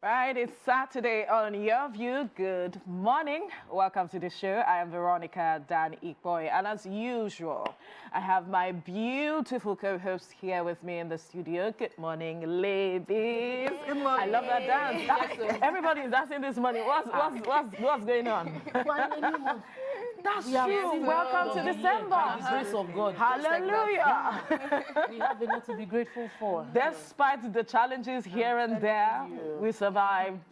Right, it's Saturday on YourView. Good morning. Welcome to the show. I am Veronica Dan Ikboy, and as usual, I have my beautiful co-hosts here with me in the studio. Good morning, ladies. Good morning. I love that dance. Everybody is dancing this morning. What's going on? That's true. Welcome to December. By the grace of God. Hallelujah. We have a lot to be grateful for. Despite the challenges here and there, we survived.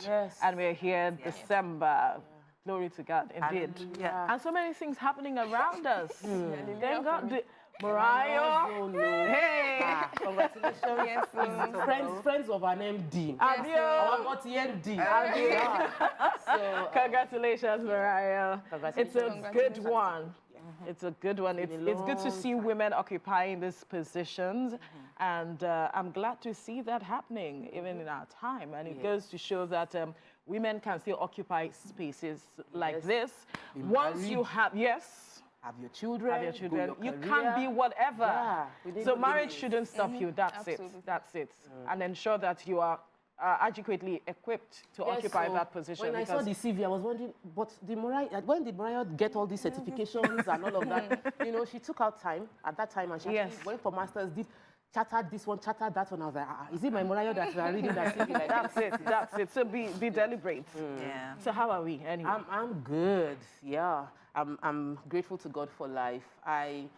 Yes. And we're here December. Glory to God, indeed. Yeah. And so many things happening around us. Thank God. Mariah. Hey. Congratulations. Yes, Friends of an MD. Abio. Our got MD. So, Congratulations, Mariah. It's a Congratulations. good one. It's a good one. It's good to see women occupying these positions. And I'm glad to see that happening, even in our time. And it goes to show that women can still occupy spaces like this. Once you have, have your children. have your children. go You your can career. be whatever. Yeah, So marriage shouldn't stop you. That's it. That's it. And ensure that you are adequately equipped to occupy so that position. When I saw the CV, I was wondering, but when did Mariah get all these certifications and all of that? You know, she took out time at that time and she actually went for masters, did chattered this one, chattered that one. I was like, is it my Mariah that we are reading that CV like That's it. That's it. So be deliberate. Yeah. So how are we anyway? I'm good. Yeah, I'm grateful to God for life. I'm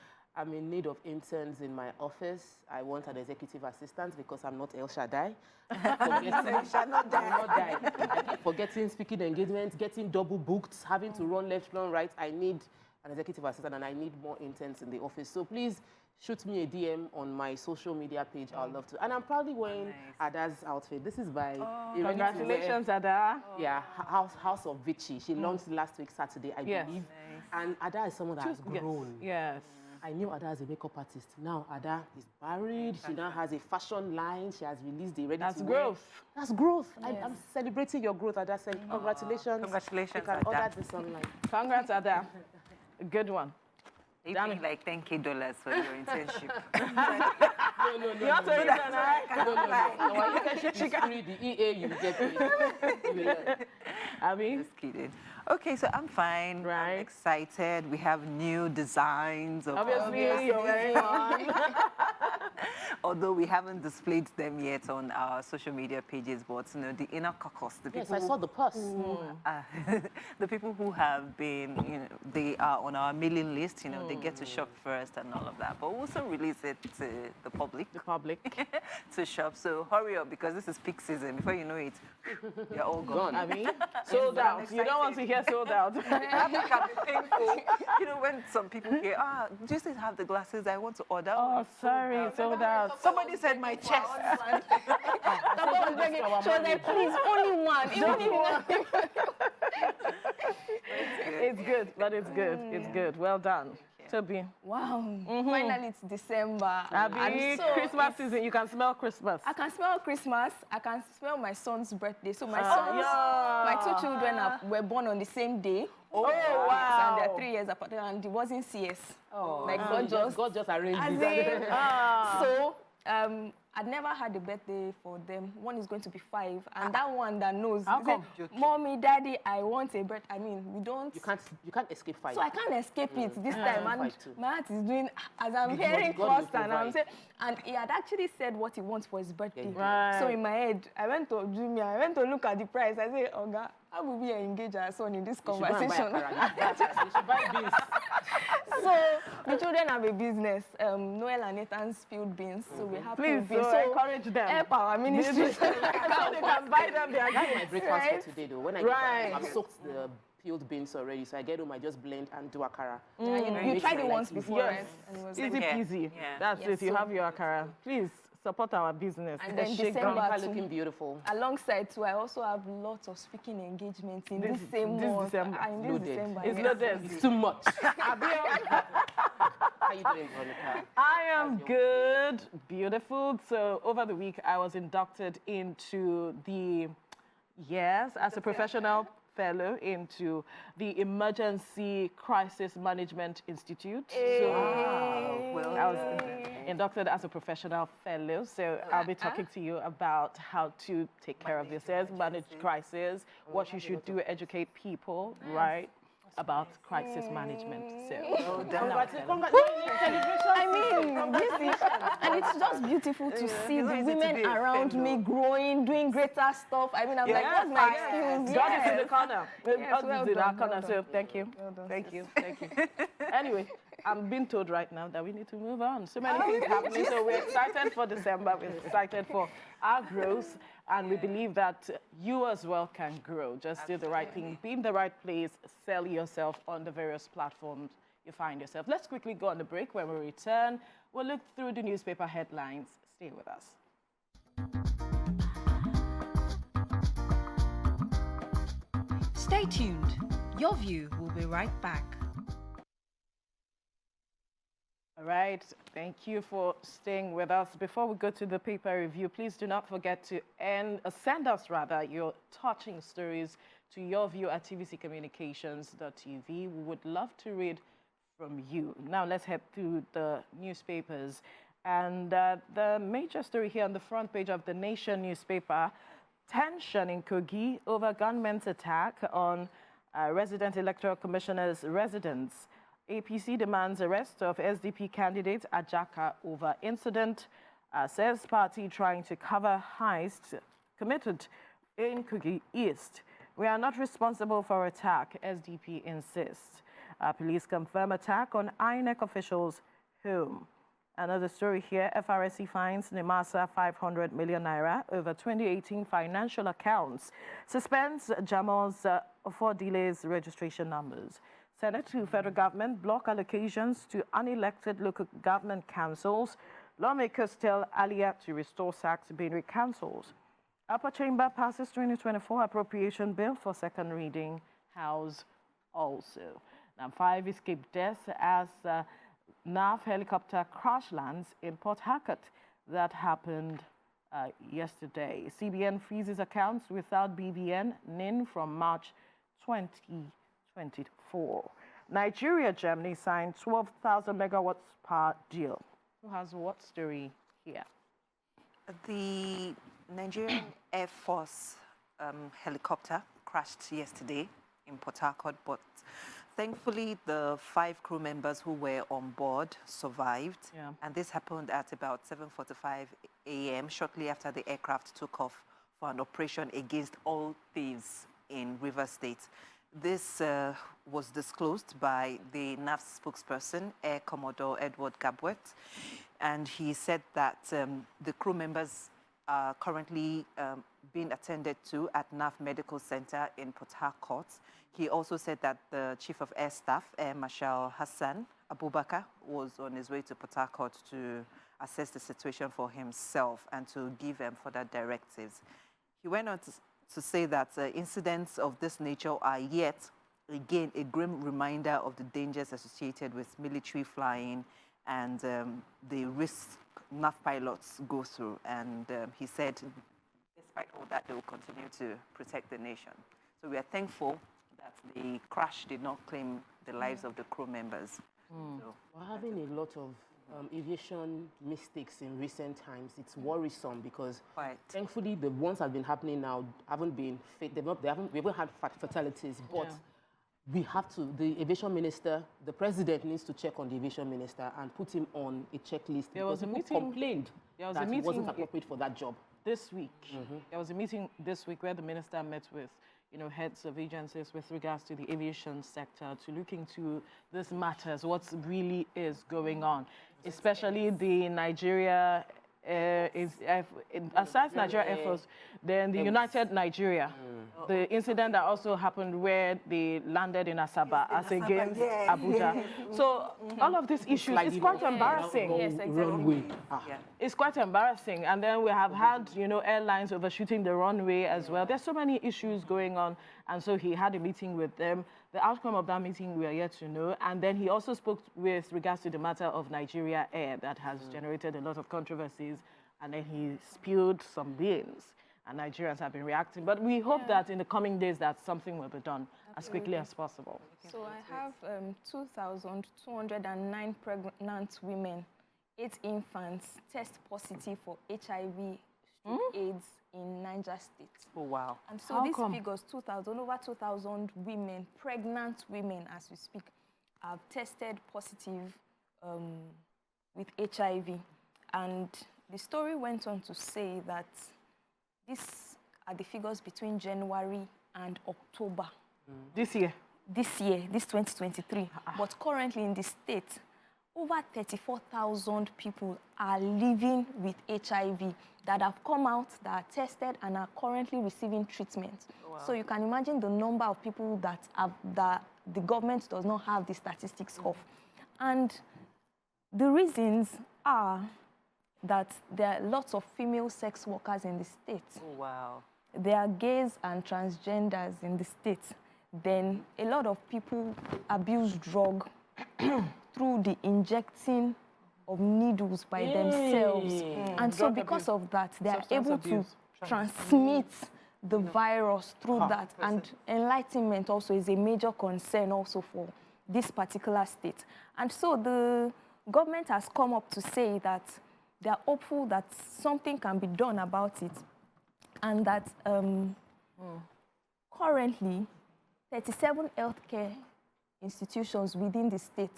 in need of interns in my office. I want an executive assistant because I'm not El Shaddai. I keep forgetting speaking engagements, getting double booked, having to run left, run right. I need an executive assistant and I need more interns in the office. So please shoot me a DM on my social media page. I'd love to. And I'm proudly wearing Ada's outfit. This is by Congratulations, Ada. Yeah, House of Vichy. She launched last week, Saturday, I believe. And Ada is someone that has grown. Yes. I knew Ada as a makeup artist. Now Ada is married. She now has a fashion line. She has released a ready That's to wear. growth. That's growth. I'm celebrating your growth, Ada. Congratulations. Congratulations, You can Ada. order this online. Congrats, Ada. A good one. They pay like $10K for your internship. No. You want to read that, right? No. Our internship is free. The EA, you will get paid. Abby? Just kidding. Okay, so I'm fine. Right. I'm excited. We have new designs. Obviously, you're wearing one. Although we haven't displayed them yet on our social media pages, but you know, the inner caucus, the Yes, people I saw the purse. the people who have been, you know, they are on our mailing list, you know, they get to shop first and all of that. But we'll also release it to the public. To shop. So hurry up because this is peak season. Before you know it, you're all gone. I mean, sold out. You don't want to hear sold out. That can be painful. You know, when some people hear, do you still have the glasses? I want to order. Oh, sorry, sold out. Somebody said my chest. She was like, please, only one. It's good, but it's good. It's good. Well done. Toby. Wow. Finally, it's December. Abby, Christmas season. You can smell Christmas. I can smell Christmas. I can smell my son's birthday. So my sons, my two children were born on the same day. Oh, wow. And they're 3 years apart. And it wasn't CS. Oh, like God just arranged as it. in, So I'd never had a birthday for them. One is going to be 5, and that one that knows, come? Mommy, Daddy, I want a birthday. I mean, we don't. You can't escape fight. So I can't escape it this time, and fight too. my heart is doing as I'm hearing God first, and I'm saying, and he had actually said what he wants for his birthday. Right. So in my head, I went to Jumia, I went to look at the price. I said, Oga, how will we engage our son in this conversation? You should buy beans. So the children have a business. Noel and Nathan spilled beans, so we have Please, peeled beans. so encourage them. Help our ministry. So they can buy them their That's gifts. my breakfast Right. for today, though. When I get home, I've soaked the peeled beans already, so I get home, I just blend and do akara. You tried it once before, Yes. right? And it was Easy like, peasy. Yeah. That's Yes, it. You so- have your akara. Please support our business. And then Shake December down. too. Looking beautiful. Alongside too, I also have lots of speaking engagements in this same this month. December. In this Loaded. December. It's yes. loaded. It's too much. How you doing, Veronica? I am good, beautiful. So over the week, I was inducted into the, as a professional fellow into the Emergency Crisis Management Institute. So Well, I was inducted as a professional fellow. So I'll be talking to you about how to take care of yourself, manage crisis, what you should do, educate people, right? About crisis management. So, I mean, this is, and it's just beautiful to see the women around me growing, doing greater stuff. I mean, I'm like, what's my excuse? God is in the corner. Yes, God is in our corner. So thank you. Thank you. Thank you. Anyway, I'm being told right now that we need to move on. So many things happening. So we're excited for December. We're excited for our growth. And we believe that you as well can grow. Just do the right thing, be in the right place, sell yourself on the various platforms you find yourself. Let's quickly go on the break. When we return, we'll look through the newspaper headlines. Stay with us. Stay tuned. Your View will be right back. All right, thank you for staying with us. Before we go to the paper review, please do not forget to send us your touching stories to yourview@tvccommunications.tv. We would love to read from you. Now let's head to the newspapers. And the major story here on the front page of the Nation newspaper, tension in Kogi over gunmen's attack on resident electoral commissioner's residence. APC demands arrest of SDP candidate Ajaka over incident, says party trying to cover heist committed in Kogi East. We are not responsible for attack, SDP insists. Police confirm attack on INEC officials' home. Another story here, FRSC fines Nemasa 500 million naira over 2018 financial accounts, suspends Jamal's for delays registration numbers. Senate to federal government block allocations to unelected local government councils. Lawmakers tell Alia to restore SAC to Benue councils. Upper Chamber passes 2024 appropriation bill for second reading. House also. Now, 5 escaped deaths as NAV helicopter crash lands in Port Harcourt. That happened yesterday. CBN freezes accounts without BVN NIN from March 2024. Nigeria, Germany signed 12,000 megawatts power deal. Who has what story here? The Nigerian Air Force helicopter crashed yesterday in Port Harcourt, but thankfully the 5 crew members who were on board survived. Yeah. And this happened at about 7:45 a.m., shortly after the aircraft took off for an operation against all thieves in Rivers State. This was disclosed by the NAV spokesperson, Air Commodore Edward Gabwet, and he said that the crew members are currently being attended to at NAV Medical Center in Port Harcourt. He also said that the Chief of Air Staff, Air Marshal Hassan Abubakar, was on his way to Port Harcourt to assess the situation for himself and to give further directives. He went on to say that incidents of this nature are yet, again, a grim reminder of the dangers associated with military flying and the risks NAV pilots go through. And he said, despite all that, they will continue to protect the nation. So we are thankful that the crash did not claim the lives of the crew members. So, we're having a lot of aviation mistakes in recent times. It's worrisome because thankfully the ones that have been happening now haven't been we haven't had fatalities, but we have to, the aviation minister, the president needs to check on the aviation minister and put him on a checklist. There was a meeting, complained that he wasn't appropriate for that job. This week, there was a meeting this week where the minister met with heads of agencies with regards to the aviation sector to look into these matters, what really is going on, especially the Nigeria, aside Nigeria Air Force, then the United Nigeria, the incident that also happened where they landed in Asaba as against Abuja. So all of these issues, it's quite embarrassing. Yes, exactly. It's quite embarrassing. And then we have had, airlines overshooting the runway as well. There's so many issues going on. And so he had a meeting with them. The outcome of that meeting we are yet to know. And then he also spoke with regards to the matter of Nigeria Air that has generated a lot of controversies. And then he spilled some beans. And Nigerians have been reacting. But we hope that in the coming days that something will be done as quickly as possible. So I have 2,209 pregnant women 8 infants test positive for HIV/AIDS in Niger State. Oh, wow. And so these figures, over 2,000 women, pregnant women as we speak, have tested positive with HIV. And the story went on to say that these are the figures between January and October. This year? This year, this 2023. But currently in the state, over 34,000 people are living with HIV that have come out, that are tested, and are currently receiving treatment. Wow. So you can imagine the number of people that the government does not have the statistics of. And the reasons are that there are lots of female sex workers in the state. Oh, wow. There are gays and transgenders in the state. Then a lot of people abuse drug through the injecting of needles by themselves. And so because of that, they are able to transmit the virus through that. And enlightenment also is a major concern also for this particular state. And so the government has come up to say that they are hopeful that something can be done about it, and that currently 37 healthcare institutions within the state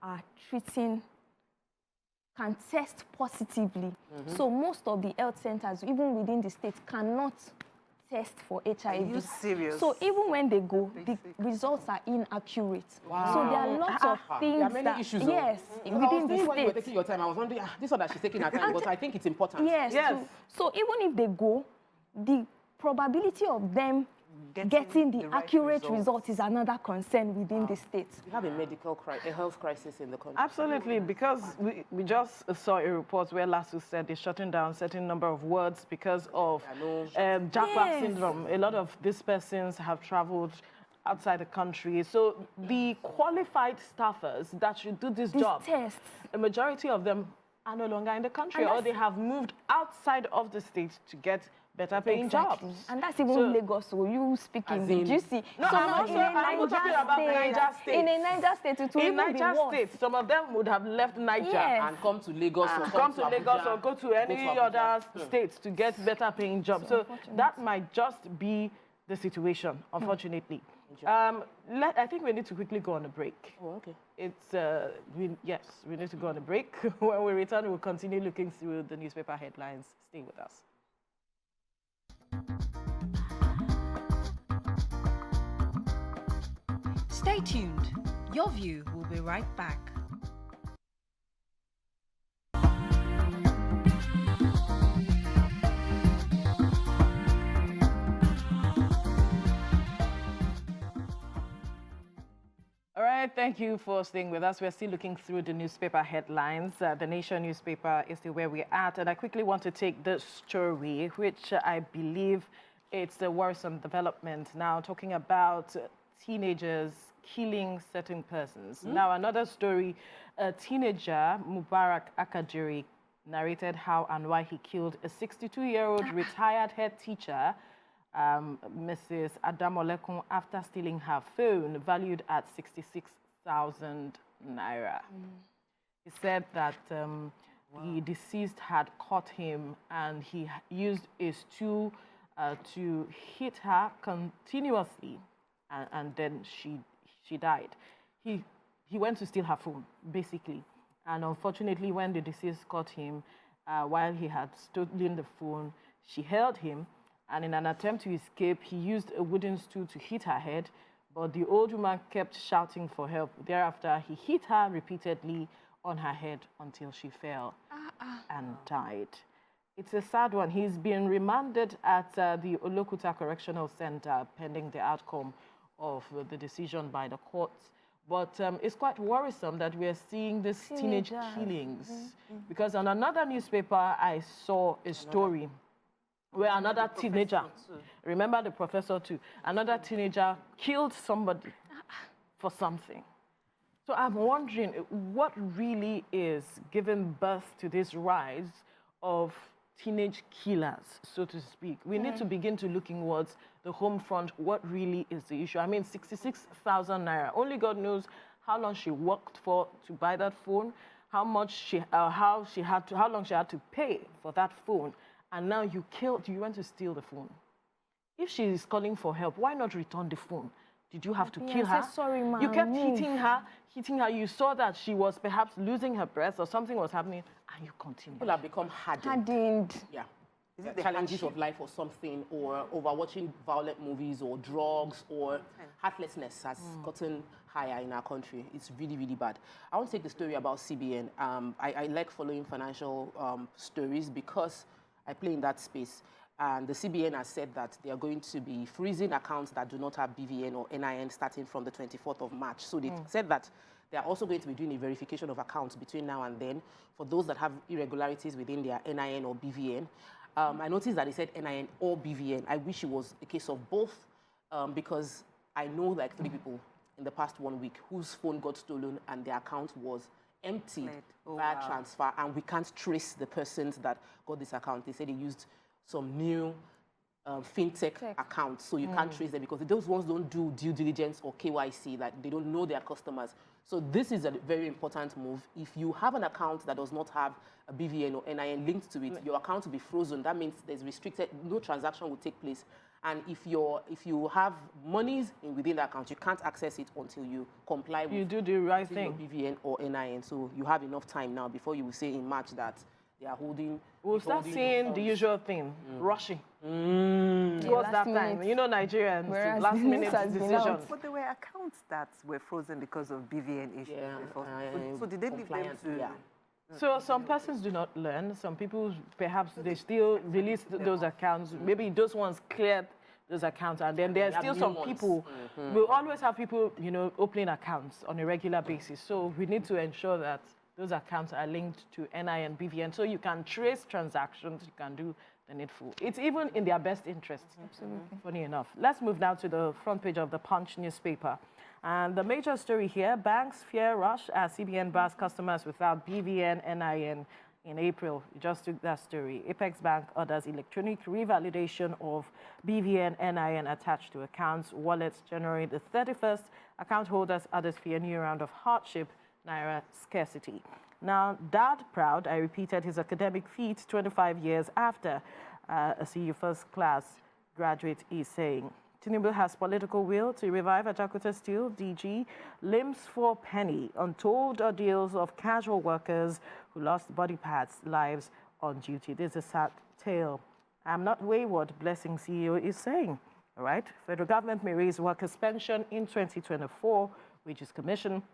are treating, can test positively. So most of the health centers, even within the state, cannot test for HIV. Are you serious? So even when they go, the results are inaccurate. Wow. So there are lots of things. There are many issues. Yes, within the state. When you were taking your time, I was wondering, this one that she's taking her time, but I think it's important. Yes. So even if they go, the probability of them getting the right accurate result is another concern within the state. We have a health crisis in the country. Absolutely, because we just saw a report where LASU said they're shutting down a certain number of words because of Jackpot syndrome. A lot of these persons have traveled outside the country. So the qualified staffers that should do this job, tests, a majority of them are no longer in the country, or they have moved outside of the state to get better paying jobs. And that's even Lagos, so you speaking. Did you see? No, so I'm talking about Niger State. In a Niger State, it will in even Niger be worse. State, some of them would have left Niger and come to Lagos, or come to Lagos or go to any other states to get better paying jobs. So that might just be the situation, unfortunately. I think we need to quickly go on a break. Oh, okay. Yes, we need to go on a break. When we return, we'll continue looking through the newspaper headlines. Stay with us. Stay tuned. Your View will be right back. All right, thank you for staying with us. We're still looking through the newspaper headlines. The Nation newspaper is still where we're at. And I quickly want to take this story, which I believe it's a worrisome development now, talking about teenagers killing certain persons. Now, another story, a teenager, Mubarak Akajiri, narrated how and why he killed a 62-year-old retired head teacher, Mrs. Adamolekun, after stealing her phone, valued at 66,000 naira. He said that the deceased had caught him and he used a stool to hit her continuously, and then she died. He went to steal her phone, basically. And unfortunately, when the deceased caught him, while he had stolen the phone, she held him. And in an attempt to escape, he used a wooden stool to hit her head, but the old woman kept shouting for help. Thereafter, he hit her repeatedly on her head until she fell and died. It's a sad one. He's been remanded at the Olokuta Correctional Center pending the outcome of the decision by the courts. But it's quite worrisome that we're seeing these teenage killings. Because on another newspaper, I saw a story where another teenager, remember the professor too, another teenager killed somebody for something. So I'm wondering what really is giving birth to this rise of teenage killers, so to speak. We need to begin to look inwards, the home front, what really is the issue. I mean, 66,000 naira. Only God knows how long she worked for to buy that phone, how long she had to pay for that phone, and now you went to steal the phone. If she is calling for help, why not return the phone? Did you have to kill her? Sorry, ma'am. You kept hitting her. You saw that she was perhaps losing her breath or something was happening, and you continued. People have become hardened. Yeah. Is it the challenges of life or something, or over watching violent movies or drugs, or heartlessness has gotten higher in our country. It's really, really bad. I want to take the story about CBN. I like following financial stories because I play in that space. And the CBN has said that they are going to be freezing accounts that do not have BVN or NIN starting from the 24th of March. So they said that they are also going to be doing a verification of accounts between now and then for those that have irregularities within their NIN or BVN. I noticed that they said NIN or BVN. I wish it was a case of both because I know like 3 people in the past 1 week whose phone got stolen and their account was emptied via transfer, and we can't trace the persons that got this account. They said they used some new fintech accounts, so you can't trace them because those ones don't do due diligence or KYC, like they don't know their customers. So this is a very important move. If you have an account that does not have a BVN or NIN linked to it, your account will be frozen. That means there's restricted, no transaction will take place. And if you have monies within the account, you can't access it until you comply with you do the right thing. BVN or NIN. So you have enough time now before you will say in March that they are holding. We'll start seeing the usual thing, rushing. Towards that time. You know, Nigerians, last minute decisions. But there were accounts that were frozen because of BVN issues. So did they leave them to... So some persons do not learn. Some people, perhaps, they still release those accounts. Maybe those ones cleared those accounts, and then there are still some people. We'll always have people, you know, opening accounts on a regular basis. So we need to ensure that those accounts are linked to NIN, BVN, so you can trace transactions, you can do the needful. It's even in their best interest. Absolutely. Funny enough. Let's move now to the front page of the Punch newspaper. And the major story here, banks fear rush as CBN bars customers without BVN, NIN in April. You just took that story. Apex Bank orders electronic revalidation of BVN, NIN attached to accounts, wallets January the 31st. Account holders others fear new round of hardship, Naira scarcity. Now, dad proud, I repeated his academic feat 25 years after a CU first class graduate is saying. Tinubu has political will to revive Ajakuta Steel, DG, limbs for penny, untold ordeals of casual workers who lost body parts, lives on duty. This is a sad tale. I'm not wayward, Blessing CEO is saying. All right, federal government may raise workers' pension in 2024, which is commission.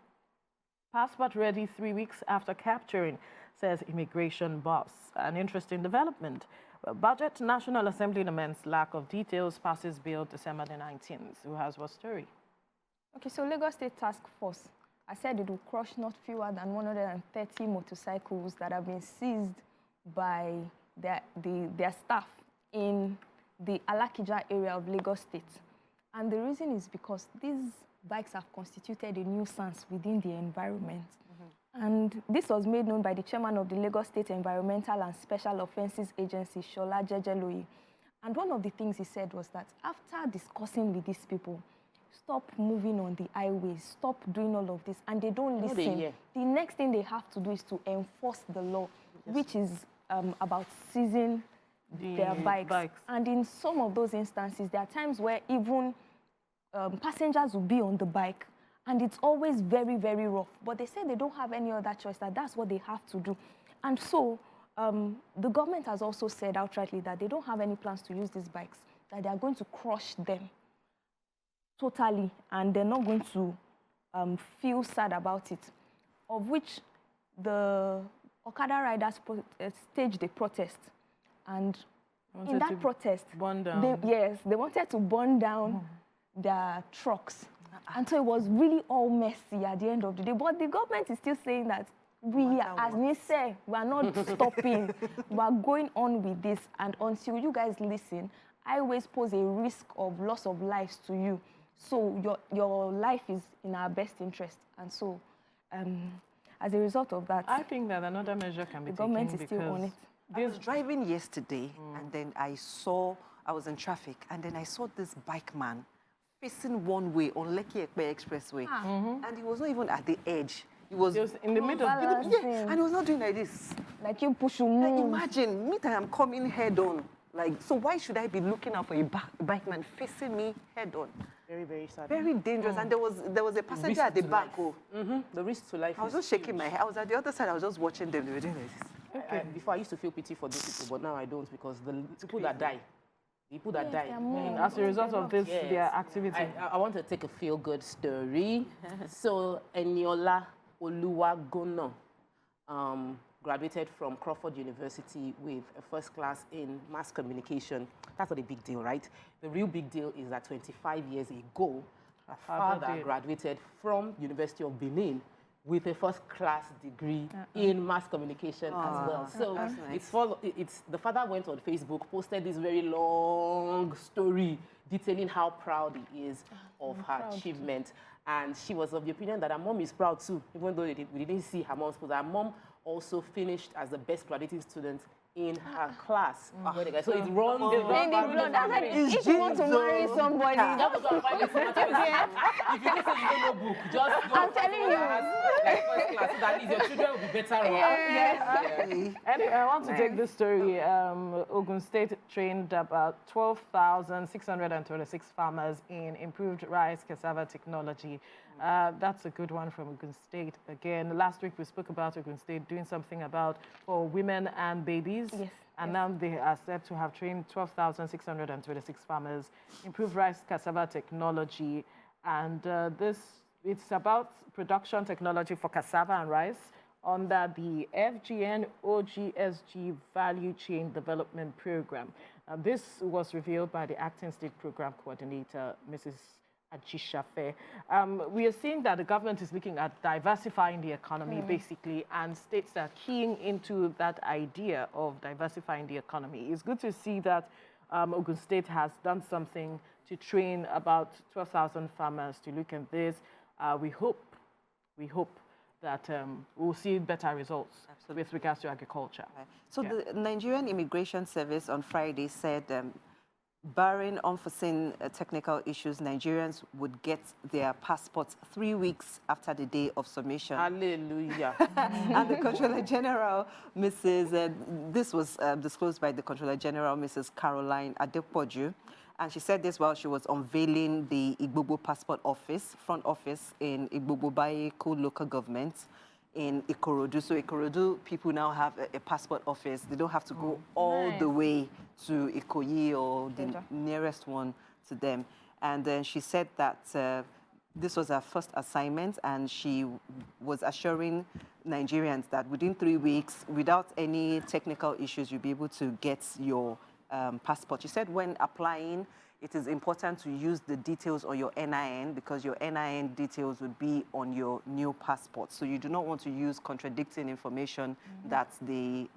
Passport ready 3 weeks after capturing, says immigration boss. An interesting development. Budget National Assembly laments lack of details, passes bill December the 19th. Who has what story? Okay, so Lagos State Task Force, I said it will crush not fewer than 130 motorcycles that have been seized by their staff in the Alakija area of Lagos State. And the reason is because these bikes have constituted a nuisance within the environment. And this was made known by the chairman of the Lagos State Environmental and Special Offences Agency, Shola Jejeloye. And one of the things he said was that after discussing with these people, stop moving on the highways, stop doing all of this, and they don't listen. The next thing they have to do is to enforce the law, which is about seizing their bikes. And in some of those instances, there are times where even passengers will be on the bike, and it's always very, very rough. But they say they don't have any other choice, that that's what they have to do. And so the government has also said outrightly that they don't have any plans to use these bikes, that they are going to crush them totally, and they're not going to feel sad about it, of which the Okada riders staged a protest. And in that protest, they wanted to burn down their trucks. And so it was really all messy at the end of the day. But the government is still saying that we, as Ni say, we are not stopping. We are going on with this. And until you guys listen, I always pose a risk of loss of lives to you. So your life is in our best interest. And so as a result of that, I think that another measure can be taken. The government is still on it. I was driving yesterday, and then I was in traffic, and then I saw this bike man facing one way on Lekki Ekpe Expressway. And he was not even at the edge. He was in the middle. Yeah, and he was not doing like this. Like you push your Like, move. imagine, me that I'm coming head on. Like, so why should I be looking out for a bike man facing me head on? Very, very sad. Very dangerous. And there was a passenger at the back. Oh, The risk to life. I was just shaking my head. I was at the other side. I was just watching them. They were doing this. Before I used to feel pity for those people, but now I don't because the people that die, As a result of this, their activity. I want to take a feel-good story. So Eniola Oluwagono graduated from Crawford University with a first class in mass communication. That's not a big deal, right? The real big deal is that 25 years ago, her father graduated from University of Benin with a first-class degree in mass communication as well. So the father went on Facebook, posted this very long story detailing how proud he is of her achievement. And she was of the opinion that her mom is proud too, even though we didn't see her mom's post. Her mom also finished as the best graduating student in her class. So it runs If you want to marry somebody, that was what I if you don't say you don't know book, just go. I'm telling you. Like first class, so that means your children will be better off. Anyway, I want to take this story. Ogun State trained about 12,626 farmers in improved rice cassava technology. That's a good one from Ogun State. Again, last week we spoke about Ogun State doing something about for women and babies. Yes. And now they are said to have trained 12,626 farmers, improved rice cassava technology. And it's about production technology for cassava and rice under the FGN OGSG Value Chain Development Program. This was revealed by the Acting State Program Coordinator, Mrs. Ajishafe. We are seeing that the government is looking at diversifying the economy, basically, and states are keying into that idea of diversifying the economy. It's good to see that Ogun State has done something to train about 12,000 farmers to look at this. We hope that we'll see better results with regards to agriculture. Right. So the Nigerian Immigration Service on Friday said barring unforeseen technical issues, Nigerians would get their passports 3 weeks after the day of submission. Hallelujah. And the Controller General, this was disclosed by the Controller General, Mrs. Caroline Adepoju, and she said this while she was unveiling the Igbobo Passport Office, front office in Igbobo Bayeko local government in Ikorodu. So Ikorodu people now have a passport office. They don't have to go all the way to Ikoyi or the nearest one to them. And then she said that this was her first assignment, and she was assuring Nigerians that within 3 weeks, without any technical issues, you'll be able to get your passport. She said when applying, it is important to use the details on your NIN because your NIN details would be on your new passport. So you do not want to use contradicting information that the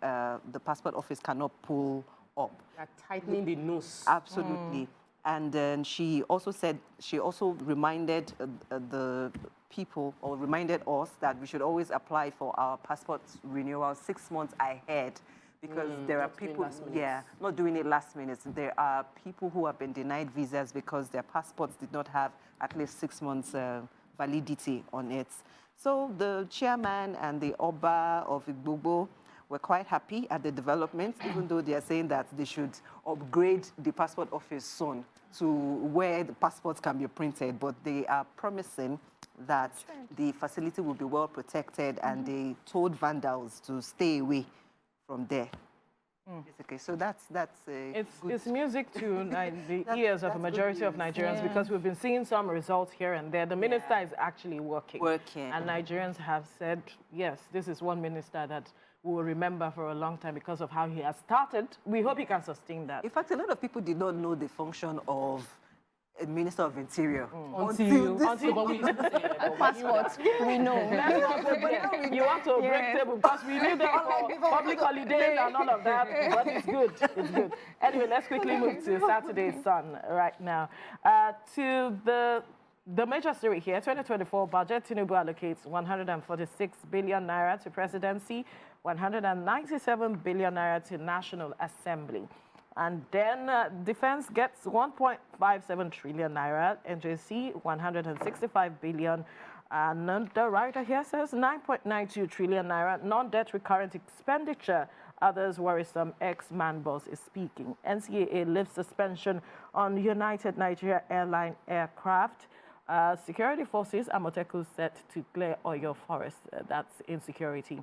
passport office cannot pull up. They're tightening the noose. Absolutely. And then she also reminded the people, or reminded us, that we should always apply for our passport renewal 6 months ahead. Because there are people, not doing it last minute. There are people who have been denied visas because their passports did not have at least 6 months validity on it. So the chairman and the Oba of Igbobo were quite happy at the development, even though they are saying that they should upgrade the passport office soon to where the passports can be printed. But they are promising that the facility will be well protected, and they told vandals to stay away from there. Okay, so it's music to the ears of a majority of Nigerians because we've been seeing some results here and there. The minister is actually working. And Nigerians have said, yes, this is one minister that we will remember for a long time because of how he has started. We hope he can sustain that. In fact, a lot of people did not know the function of a Minister of Interior. Until passports, we know. You want to break table because we need them for public holidays and all of that, but it's good. It's good. Anyway, let's quickly move to Saturday's Sun right now. To the major story here, 2024 budget, Tinubu allocates 146 billion naira to presidency, 197 billion naira to National Assembly. And then defense gets 1.57 trillion naira, NJC 165 billion, And the writer here says 9.92 trillion naira non-debt recurrent expenditure. Others worrisome. Ex-man boss is speaking. NCAA lifts suspension on United Nigeria Airline aircraft. Security forces Amoteku set to clear oil forest. That's insecurity.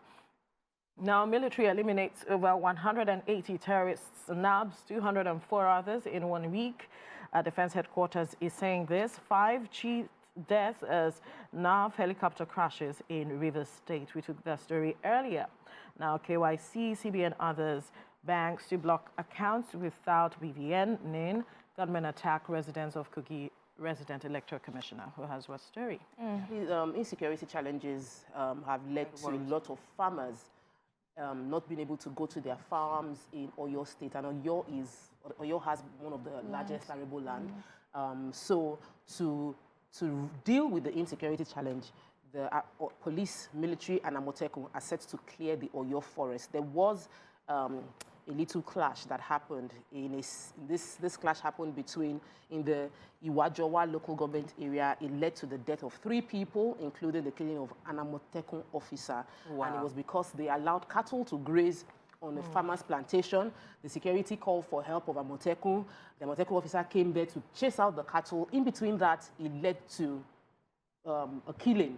Now, military eliminates over 180 terrorists, nabs 204 others in 1 week. Defense headquarters is saying this. 5 chief deaths as NAV helicopter crashes in Rivers State. We took that story earlier. Now, KYC, CB and others, banks to block accounts without BVN, NIN. Gunmen attack residents of Kogi. Resident Electoral Commissioner, who has what story? Insecurity challenges have led to a lot of farmers not being able to go to their farms in Oyo State, and Oyo has one of the largest arable land. So to deal with the insecurity challenge, the police, military, and Amoteku are set to clear the Oyo forest. There was a little clash that happened this clash happened in the Iwajowa local government area. It led to the death of 3 people, including the killing of an Amotekun officer. Wow. And it was because they allowed cattle to graze on a farmer's plantation. The security called for help of Amotekun. The Amotekun officer came there to chase out the cattle. In between that, it led to a killing.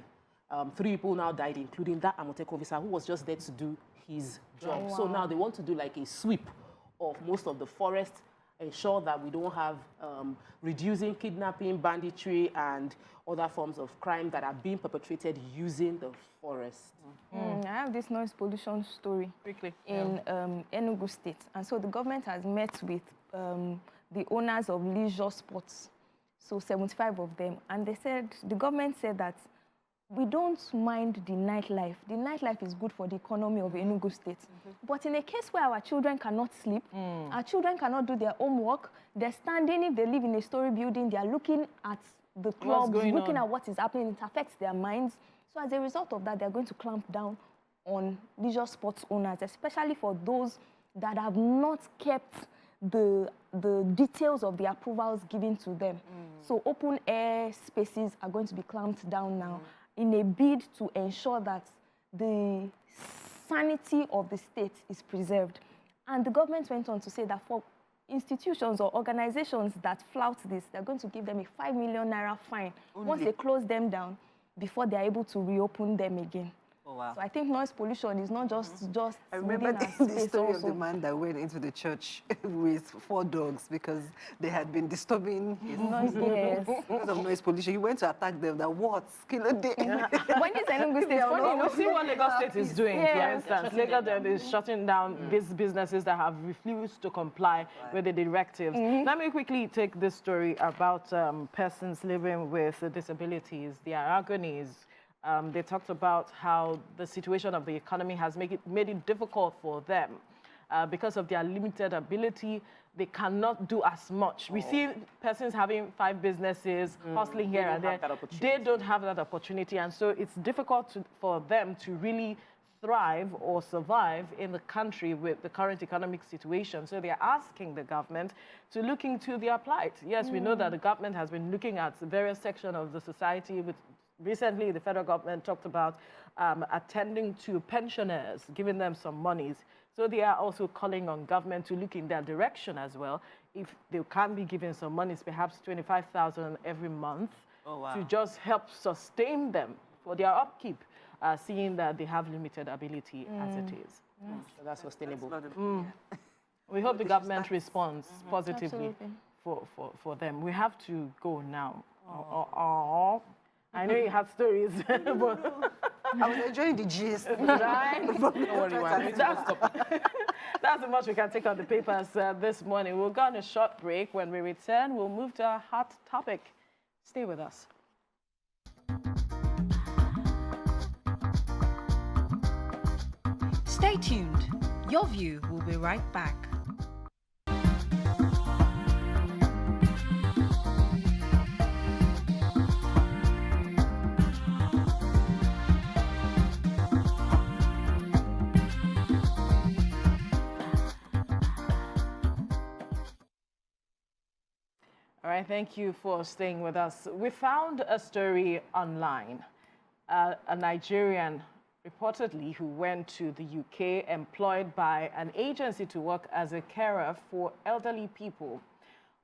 3 people now died, including that Amotekun officer who was just there to do his job. Oh, wow. So now they want to do like a sweep of most of the forest, ensure that we don't have reducing kidnapping, banditry, and other forms of crime that are being perpetrated using the forest. I have this noise pollution story in Enugu State. And so the government has met with the owners of leisure sports, so 75 of them. And the government said that we don't mind the nightlife. The nightlife is good for the economy of Enugu State. But in a case where our children cannot sleep, our children cannot do their homework, they're standing, if they live in a story building, they're looking at the clubs, looking at what is happening, it affects their minds. So as a result of that, they're going to clamp down on leisure sports owners, especially for those that have not kept the details of the approvals given to them. So open air spaces are going to be clamped down now, in a bid to ensure that the sanity of the state is preserved. And the government went on to say that for institutions or organizations that flout this, they're going to give them a 5 million naira fine once they close them down before they're able to reopen them again. Oh, wow. So I think noise pollution is not just I remember the story of the man that went into the church with 4 dogs because they had been disturbing his noise. Because of noise pollution. He went to attack them. That what? Kilo day. When is Enugu State? See what Lagos State is doing, for instance. Lagos is shutting down these businesses that have refused to comply with the directives. Let me quickly take this story about persons living with disabilities, their agonies. They talked about how the situation of the economy has made it difficult for them. Because of their limited ability, they cannot do as much. We see persons having 5 businesses, hustling here and there. They don't have that opportunity. And so it's difficult for them to really thrive or survive in the country with the current economic situation. So they're asking the government to look into their plight. Yes, we know that the government has been looking at various sections of the society with recently, the federal government talked about attending to pensioners, giving them some monies. So they are also calling on government to look in that direction as well. If they can be given some monies, perhaps 25,000 every month, to just help sustain them for their upkeep, seeing that they have limited ability as it is. So that's sustainable. We hope the government responds positively for them. We have to go now. I know you have stories, but I was enjoying the gist. Right? Don't worry, that's how much we can take on the papers this morning. We'll go on a short break. When we return, we'll move to our hot topic. Stay with us. Stay tuned. Your View will be right back. All right, thank you for staying with us. We found a story online. a Nigerian reportedly who went to the UK employed by an agency to work as a carer for elderly people.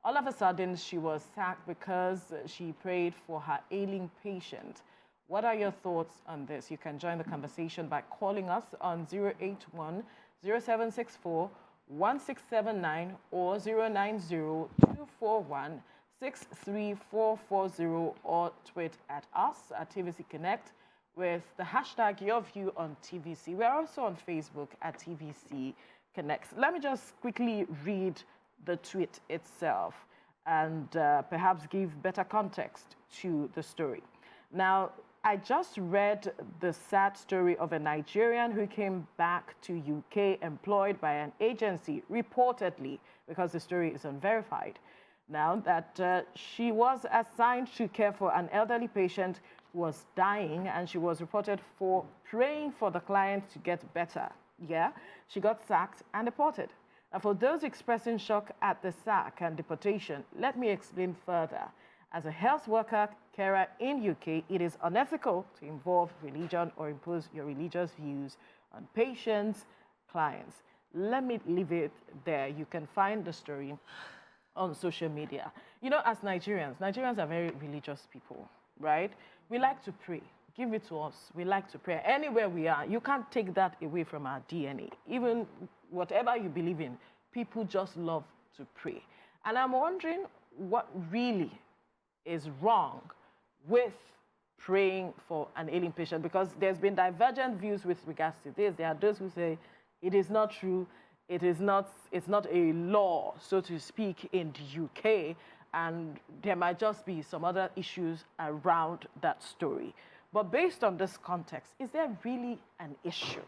All of a sudden, she was sacked because she prayed for her ailing patient. What are your thoughts on this? You can join the conversation by calling us on 081 0764 1679 or 090 241 63440 or tweet at us at TVC Connect with the hashtag YourView on TVC. We're also on Facebook at TVC Connect. Let me just quickly read the tweet itself and perhaps give better context to the story. Now, I just read the sad story of a Nigerian who came back to UK employed by an agency, reportedly, because the story is unverified. Now that she was assigned to care for an elderly patient who was dying, and she was reported for praying for the client to get better. Yeah, she got sacked and deported. Now, for those expressing shock at the sack and deportation, let me explain further. As a health worker carer in UK, it is unethical to involve religion or impose your religious views on patients, clients. Let me leave it there. You can find the story on social media. You know, as Nigerians are very religious people, right? We like to pray. Give it to us. We like to pray. Anywhere we are, you can't take that away from our DNA. Even whatever you believe in, people just love to pray. And I'm wondering what really is wrong with praying for an ailing patient, because there's been divergent views with regards to this. There are those who say it is not true, it's not a law, so to speak, in the UK, and there might just be some other issues around that story. But based on this context, is there really an issue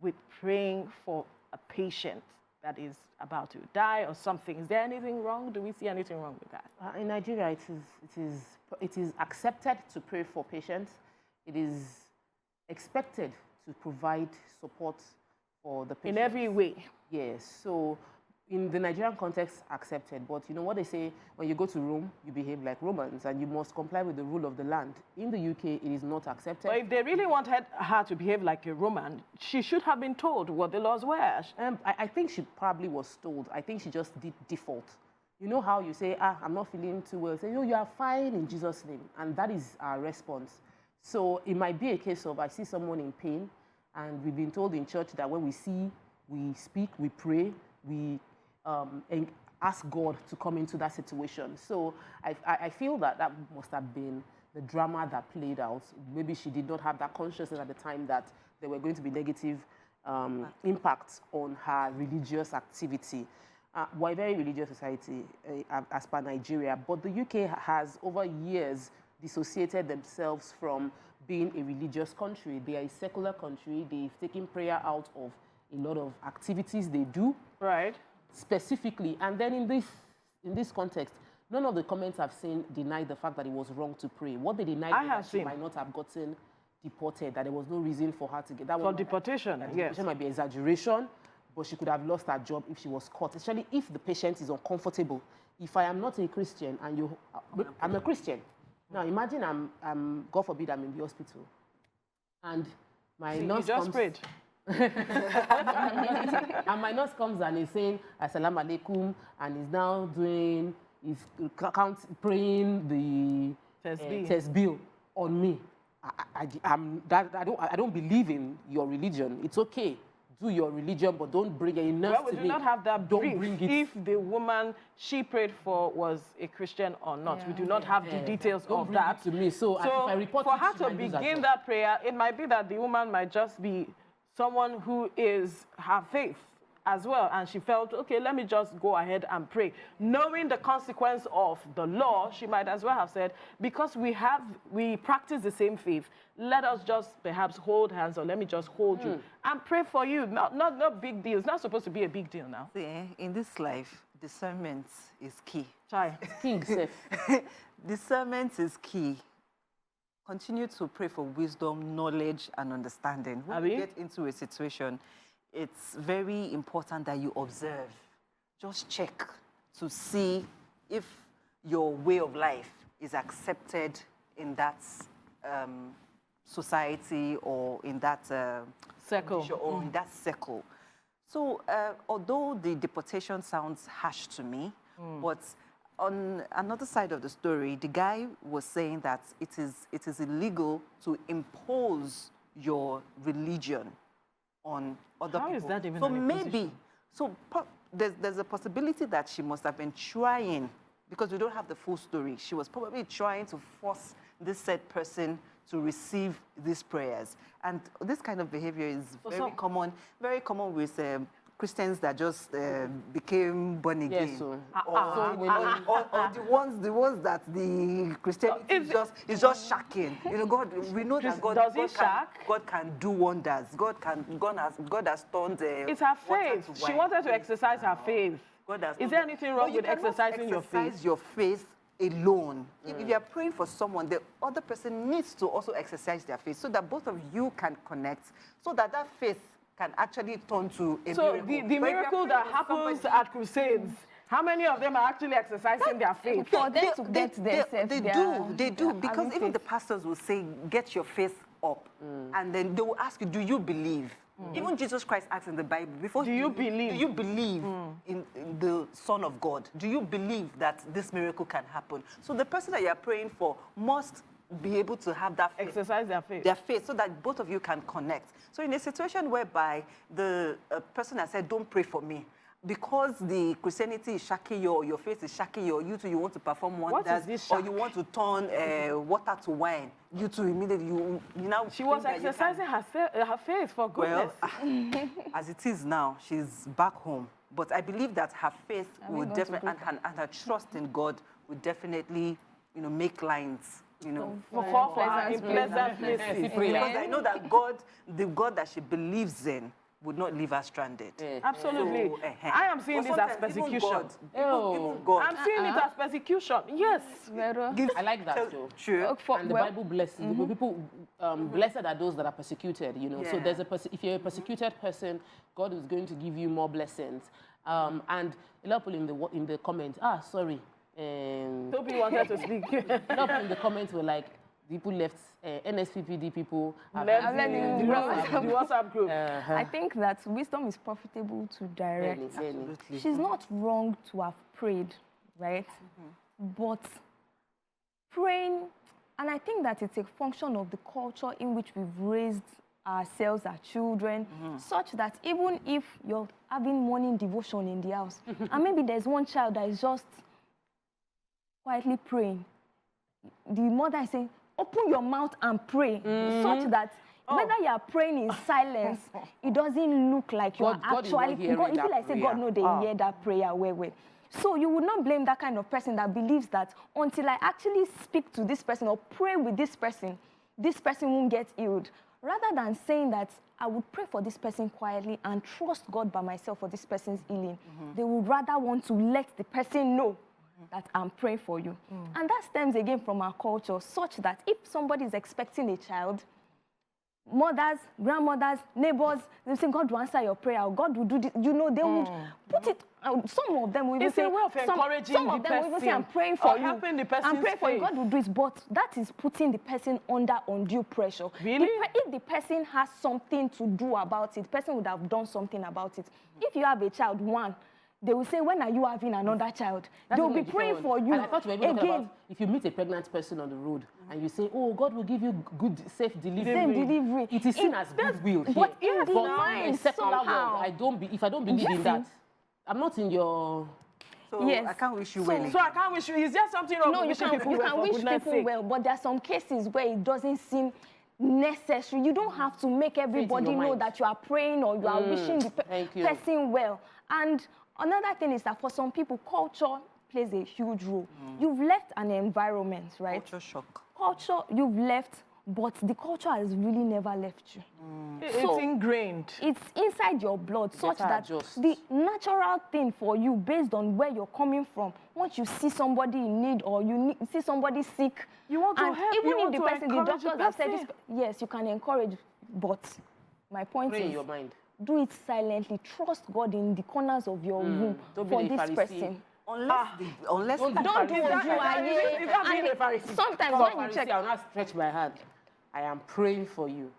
with praying for a patient that is about to die or something? Is there anything wrong? Do we see anything wrong with that? In Nigeria, it is accepted to pray for patients. It is expected to provide support for the patient. In every way. Yes. So in the Nigerian context, accepted. But you know what they say, when you go to Rome, you behave like Romans and you must comply with the rule of the land. In the UK, it is not accepted. But if they really wanted her to behave like a Roman, she should have been told what the laws were. I think she probably was told. I think she just did default. You know how you say, I'm not feeling too well. Say, you are fine in Jesus' name. And that is our response. So it might be a case of, I see someone in pain, and we've been told in church that when we see, we speak, we pray, we and ask God to come into that situation. So I feel that that must have been the drama that played out. Maybe she did not have that consciousness at the time that there were going to be negative impacts on her religious activity. We're a very religious society as per Nigeria, but the UK has over years dissociated themselves from being a religious country. They are a secular country. They've taken prayer out of a lot of activities they do. Right. Specifically, and then in this context, none of the comments I've seen denied the fact that it was wrong to pray. What they denied was that she might not have gotten deported, that there was no reason for her to get that. For deportation, yes. Deportation might be exaggeration, but she could have lost her job if she was caught, especially if the patient is uncomfortable. If I am not a Christian and I'm a Christian. Now imagine I'm God forbid, I'm in the hospital, and my nurse you just prayed. And my nurse comes and is saying Assalamu alaikum and is now praying the tasbih on me. I don't believe in your religion. It's okay. Do your religion, but don't bring a nurse to me. Well, we do not have that brief. Don't bring it. If the woman she prayed for was a Christian or not. Yeah. We do not have the details don't of bring that. It to me. So if I report for her to begin that prayer, it might be that the woman might just be someone who is her faith as well, and she felt, okay, let me just go ahead and pray. Knowing the consequence of the law, she might as well have said, because we practice the same faith, let us just perhaps hold hands, or let me just hold you and pray for you. Not big deal. It's not supposed to be a big deal now. See, in this life, discernment is key. Chai. King safe. Discernment is key. Continue to pray for wisdom, knowledge, and understanding. When you get into a situation, it's very important that you observe. Just check to see if your way of life is accepted in that society or in that circle. Or in that circle. So although the deportation sounds harsh to me, but on another side of the story, the guy was saying that it is illegal to impose your religion on other people. How is that even so an maybe, so there's a possibility that she must have been trying, because we don't have the full story, she was probably trying to force this said person to receive these prayers. And this kind of behavior is very common with Christians that just became born again. Yes, so. Or the ones that the Christianity is just shocking. You know, God, we know that God can do wonders. God has turned it's her faith. She wanted to exercise her faith. Is there anything wrong with exercising your faith? Exercise your faith alone. If you are praying for someone, the other person needs to also exercise their faith so that both of you can connect, so that that faith can actually turn to a miracle. So the miracle that happens at crusades, how many of them are actually exercising their faith? For them to get themselves, they do, because even the pastors will say, get your faith up. And then they will ask you, do you believe? Even Jesus Christ asked in the Bible, before do you believe in the Son of God? Do you believe that this miracle can happen? So the person that you are praying for must be able to have that faith, exercise their faith, so that both of you can connect. So in a situation whereby the person has said, don't pray for me, because the Christianity is shaky, your faith is shaky, or you too, you want to perform wonders, or you want to turn water to wine, you too immediately, you now... She was exercising her faith, for goodness. Well, as it is now, she's back home. But I believe that her faith would definitely, and her trust in God would definitely, make lines, for pleasant places. Because I know that God, the God that she believes in, would not leave her stranded. Absolutely. So, I am seeing this as persecution. Even God. I'm seeing it as persecution. Yes. I like that too. True. And the Bible blesses people. Blessed are those that are persecuted. So there's if you're a persecuted person, God is going to give you more blessings. And a lot of people in the comments, sorry. Toby wanted to speak. A lot of people in the comments were like, people left, NSPPD people left the WhatsApp group. I think that wisdom is profitable to direct. Absolutely. She's not wrong to have prayed, right? But praying, and I think that it's a function of the culture in which we've raised ourselves, our children, such that even if you're having morning devotion in the house, and maybe there's one child that is just quietly praying, the mother is saying, open your mouth and pray, such that whether you are praying in silence, it doesn't look like you are actually... It feel like say, God knows they hear that prayer well. So you would not blame that kind of person that believes that until I actually speak to this person or pray with this person won't get healed. Rather than saying that I would pray for this person quietly and trust God by myself for this person's healing, they would rather want to let the person know that I'm praying for you. And that stems again from our culture, such that if somebody is expecting a child, mothers, grandmothers, neighbors, they say, God will answer your prayer, God will do this. They would put it, some of them will even say, some of them will even say, I'm praying for you. Helping the person's I'm praying for you, God will do it. But that is putting the person under undue pressure. Really? If the person has something to do about it, the person would have done something about it. If you have a child, they will say, when are you having another child? They will be praying for you. And I thought you were even talking about if you meet a pregnant person on the road and you say, oh, God will give you good, safe delivery. It is seen as goodwill. But in the mind, somehow. If I don't believe in that, I'm not in your... So I can't wish you well. So I can't wish you. Is there something wrong with wishing people well? You can wish people well, but there are some cases where it doesn't seem necessary. You don't have to make everybody know that you are praying or you are wishing the person well. And another thing is that for some people, culture plays a huge role. You've left an environment, right? Culture shock. Culture, you've left, but the culture has really never left you. It's ingrained. It's inside your blood, such that the natural thing for you, based on where you're coming from, once you see somebody in need or see somebody sick, you want to help, even if the doctors have said this, yes, you can encourage, but my point is, in your mind. Do it silently. Trust God in the corners of your room for this person. Unless don't do what you are. Sometimes when you check, I'll not stretch my hand. I am praying for you.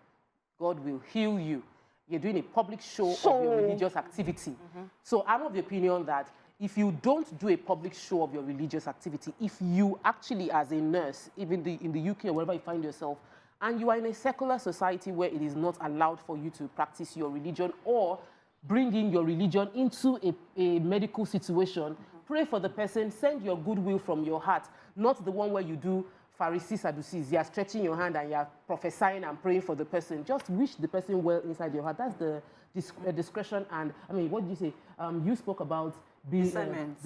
God will heal you. You're doing a public show of your religious activity. So I'm of the opinion that if you don't do a public show of your religious activity, if you actually, as a nurse, even in the UK or wherever you find yourself, and you are in a secular society where it is not allowed for you to practice your religion or bring in your religion into a medical situation, pray for the person, send your goodwill from your heart, not the one where you do Pharisees, Sadducees. You are stretching your hand and you are prophesying and praying for the person. Just wish the person well inside your heart. That's the discretion and, I mean, what did you say? You spoke about discernment.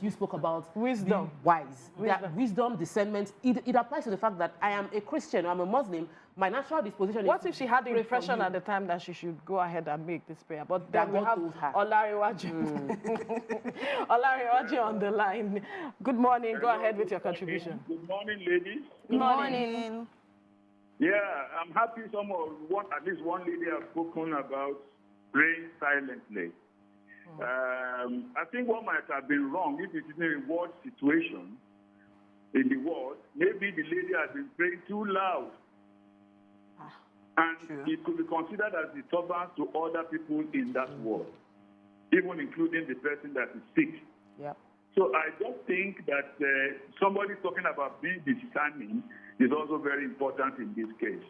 You spoke about wisdom. Wise. Wisdom, discernment. It applies to the fact that I am a Christian, I'm a Muslim. My natural disposition What is if she had the impression at the time that she should go ahead and make this prayer? But then we have Olariwaju. Olariwaju on the line. Good morning. Go ahead with your contribution. Good morning, ladies. Good morning. Yeah, I'm happy at least one lady has spoken about praying silently. I think what might have been wrong if it is in a war situation in the world, maybe the lady has been praying too loud. And it could be considered as disturbance to other people in that world, even including the person that is sick. Yeah. So I just think that somebody talking about being discerning is also very important in this case.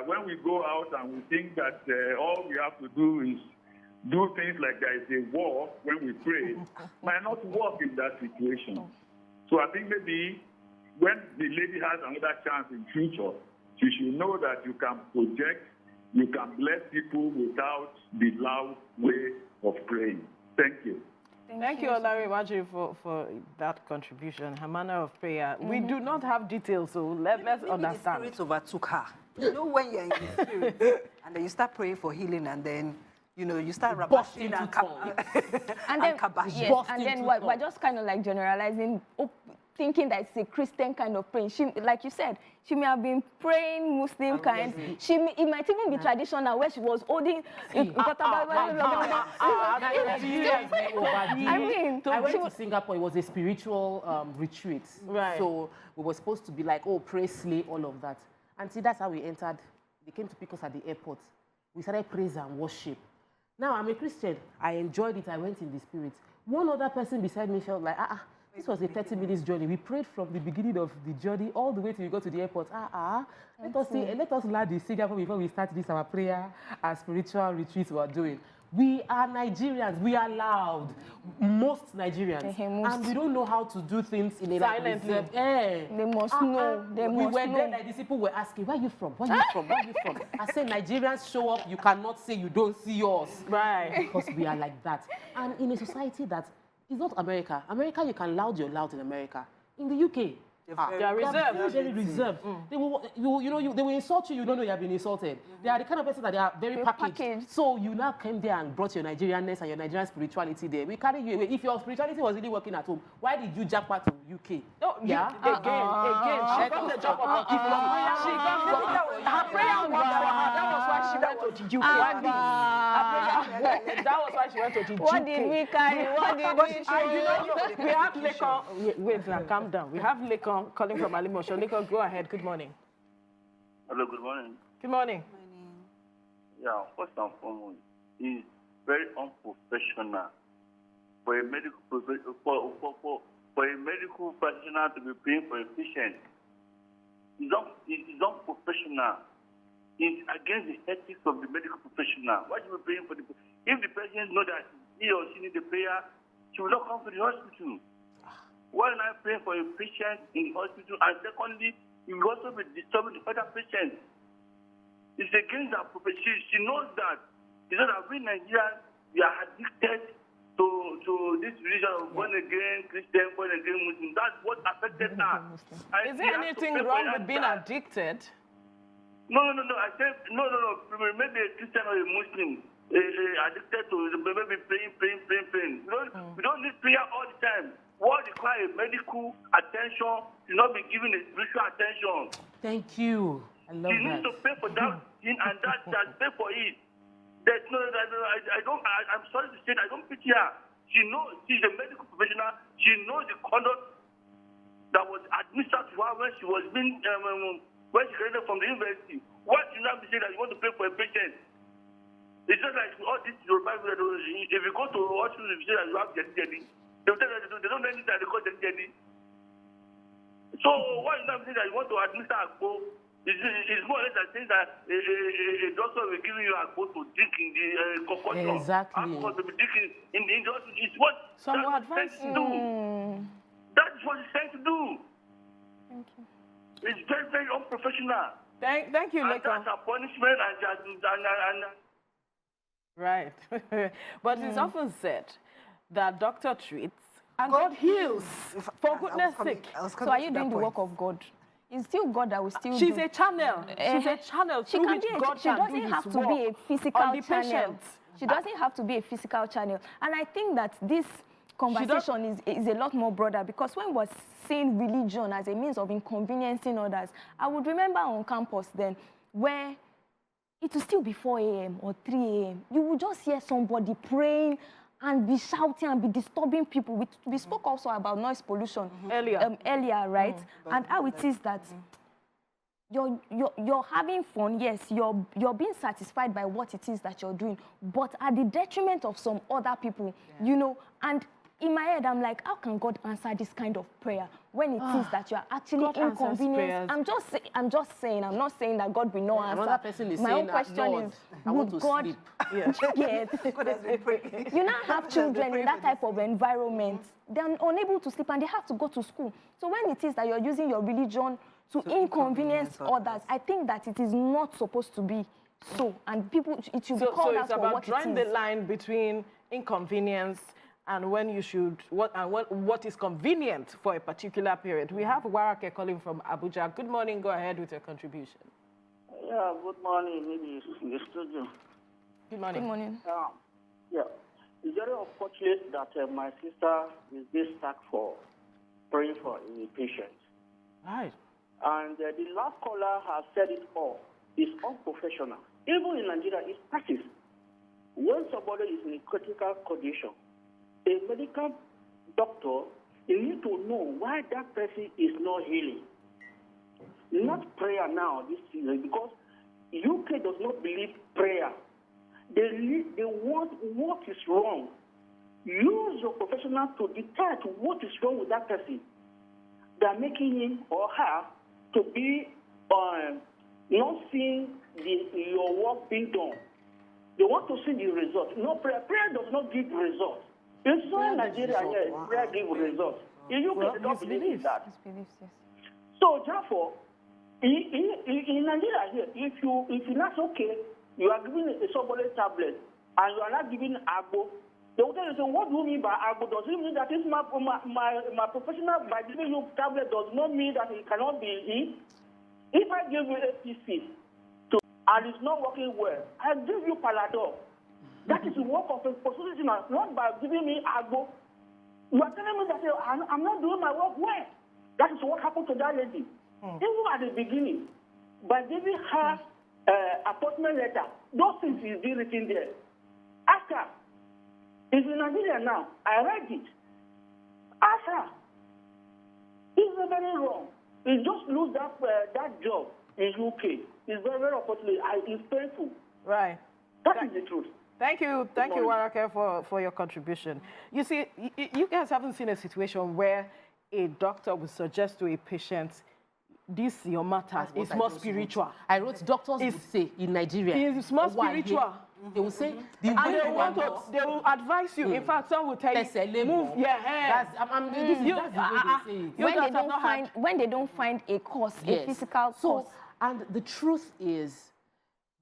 When we go out and we think that all we have to do is do things like there is a war when we pray, might not work in that situation. So I think maybe when the lady has another chance in future, she should know that you can project, you can bless people without the loud way of praying. Thank you. Thank you, Olariwaju, for that contribution, her manner of prayer. We do not have details, so let's understand. The spirit overtook her. You know when you're in the spirit, and then you start praying for healing, and then you start rabashing and then we're just kind of like generalizing, thinking that it's a Christian kind of praying. She, like you said, she may have been praying Muslim kind. It might even be traditional where she was holding. I went to Singapore. It was a spiritual retreat. Right. So we were supposed to be like, pray, slay, all of that. And see, that's how we entered. They came to pick us at the airport. We started praise and worship. Now, I'm a Christian. I enjoyed it. I went in the spirit. One other person beside me felt like, this was a 30-minute journey. We prayed from the beginning of the journey all the way till we got to the airport. Let us learn the Singapore before we start this, our prayer, our spiritual retreats we're doing. We are Nigerians. We are loud. Most Nigerians. And we don't know how to do things in a silently. They must know. We were there, like these people were asking, where are you from? Where are you from? Where are you from? I said, Nigerians show up. You cannot say you don't see us. Right. Because we are like that. And in a society that is not America. America, you can loud your loud in America. In the UK, they are reserved. Very reserved. They will insult you. You don't know you have been insulted. They are the kind of person that they are very packaged. So you now came there and brought your Nigerianness and your Nigerian spirituality there. We carry you away. If your spirituality was really working at home, why did you jump back to UK? No, yeah. Again, she got the job opportunity. She got her prayer was for her. That was why she went to the UK. That was why she went to the UK. What did we carry? What did we show? We have Lekon. Wait, now calm down. We have Lekon calling from Alimosho. Lekon, go ahead. Good morning. Hello, good morning. Good morning. Yeah, first and foremost, it's very unprofessional for a medical professional to be praying for a patient. It's unprofessional. It's against the ethics of the medical professional. Why should we be praying for the patient? If the patient knows that he or she needs a prayer, she will not come to the hospital. Why not pray for a patient in the hospital? And secondly, you will also be disturbing the other patients. It's against our profession. She knows that. You know that we Nigerians, we are addicted to this religion of born again Christian, born again Muslim. That's what affected her. Is there anything wrong with being addicted? No. I said no. Maybe a Christian or a Muslim addicted to maybe praying. We don't need prayer all the time. What requires medical attention should not be given a spiritual attention. Thank you. I love that. You need to pay for that thing and that pay for it. I'm sorry to say that I don't pity her. She knows, she's a medical professional. She knows the conduct that was administered to her when she was being when she graduated from the university. What you now be saying that you want to pay for a patient? It's just like all this Yoruba people. If you go to hospital, you say that you have jelly. They will tell you they don't know anything that they call jelly. So why you now saying that you want to administer agbo? It's more or less like saying that a doctor will give you agbo to drink in the concoction. Exactly. Alcohol to be drinking in the industry. It's what Some that's advice. to do. That's what it's trying to do. Thank you. It's very, very unprofessional. Thank you, And Leko. that's a punishment Right. But it's often said that doctor treats and God heals. For goodness sake. So are you doing the work of God? It's still God that will still She's do. a channel. She's a channel She through can which be God she can do doesn't his have to work be a physical on the channel. patient. She doesn't have to be a physical channel. And I think that this conversation is a lot more broader, because when we're seeing religion as a means of inconveniencing others, I would remember on campus then where it will still be 4 a.m. or 3 a.m. You will just hear somebody praying and be shouting and be disturbing people. We spoke also about noise pollution earlier, right? And how it is that you're having fun, yes, you're being satisfied by what it is that you're doing, but at the detriment of some other people, you know. And in my head, I'm like, how can God answer this kind of prayer when it is that you are actually inconvenienced? I'm just saying, I'm not saying that God will not answer. Another person is my saying own question Lord, is, I want would to God sleep. You now have children in that type of environment. They're unable to sleep and they have to go to school. So when it is that you're using your religion to inconvenience others, I think that it is not supposed to be so. And people, it should be called out for what it is. So it's about drawing the line between inconvenience and when you should, what is convenient for a particular period. We have Warake calling from Abuja. Good morning. Go ahead with your contribution. Yeah, good morning, maybe in the studio. Good morning. Good morning. Yeah, it's very unfortunate that my sister is being sacked for praying for a patient. Right. And the last caller has said it all. It's unprofessional. Even in Nigeria, it's practiced. When somebody is in a critical condition, a medical doctor, you need to know why that person is not healing. Not prayer now, this season, because UK does not believe prayer. They want what is wrong. Use your professional to detect what is wrong with that person. They are making him or her to be not seeing your work being done. They want to see the result. No prayer. Prayer does not give results. It's so in Nigeria here, prayer gives results. In UK, they don't believe that. So therefore, in Nigeria here, if you not okay, you are giving somebody a tablet and you are not giving agbo, they will tell you, so what do you mean by agbo? Does it mean that if my professional, by giving you tablet does not mean that it cannot be eaten? If I give you APC and it's not working well, I give you Paladol. That is the work of a professional, not by giving me agbo. You are telling me that I'm not doing my work well. That is what happened to that lady. Even at the beginning, by giving her appointment letter, those things is being written there. Ask her. It's in Nigeria now. I read it. Ask her. It's very wrong. You just lose that job in UK. It's very, very unfortunate. It's painful. Right. That is the truth. Thank you, Warake, for your contribution. You see, you guys haven't seen a situation where a doctor would suggest to a patient, this your matter is more spiritual. I wrote, doctors would say in Nigeria, it's more spiritual. They will say, they will advise you. In fact, some will tell you, move your head. When they don't find a cause, a physical cause. And the truth is,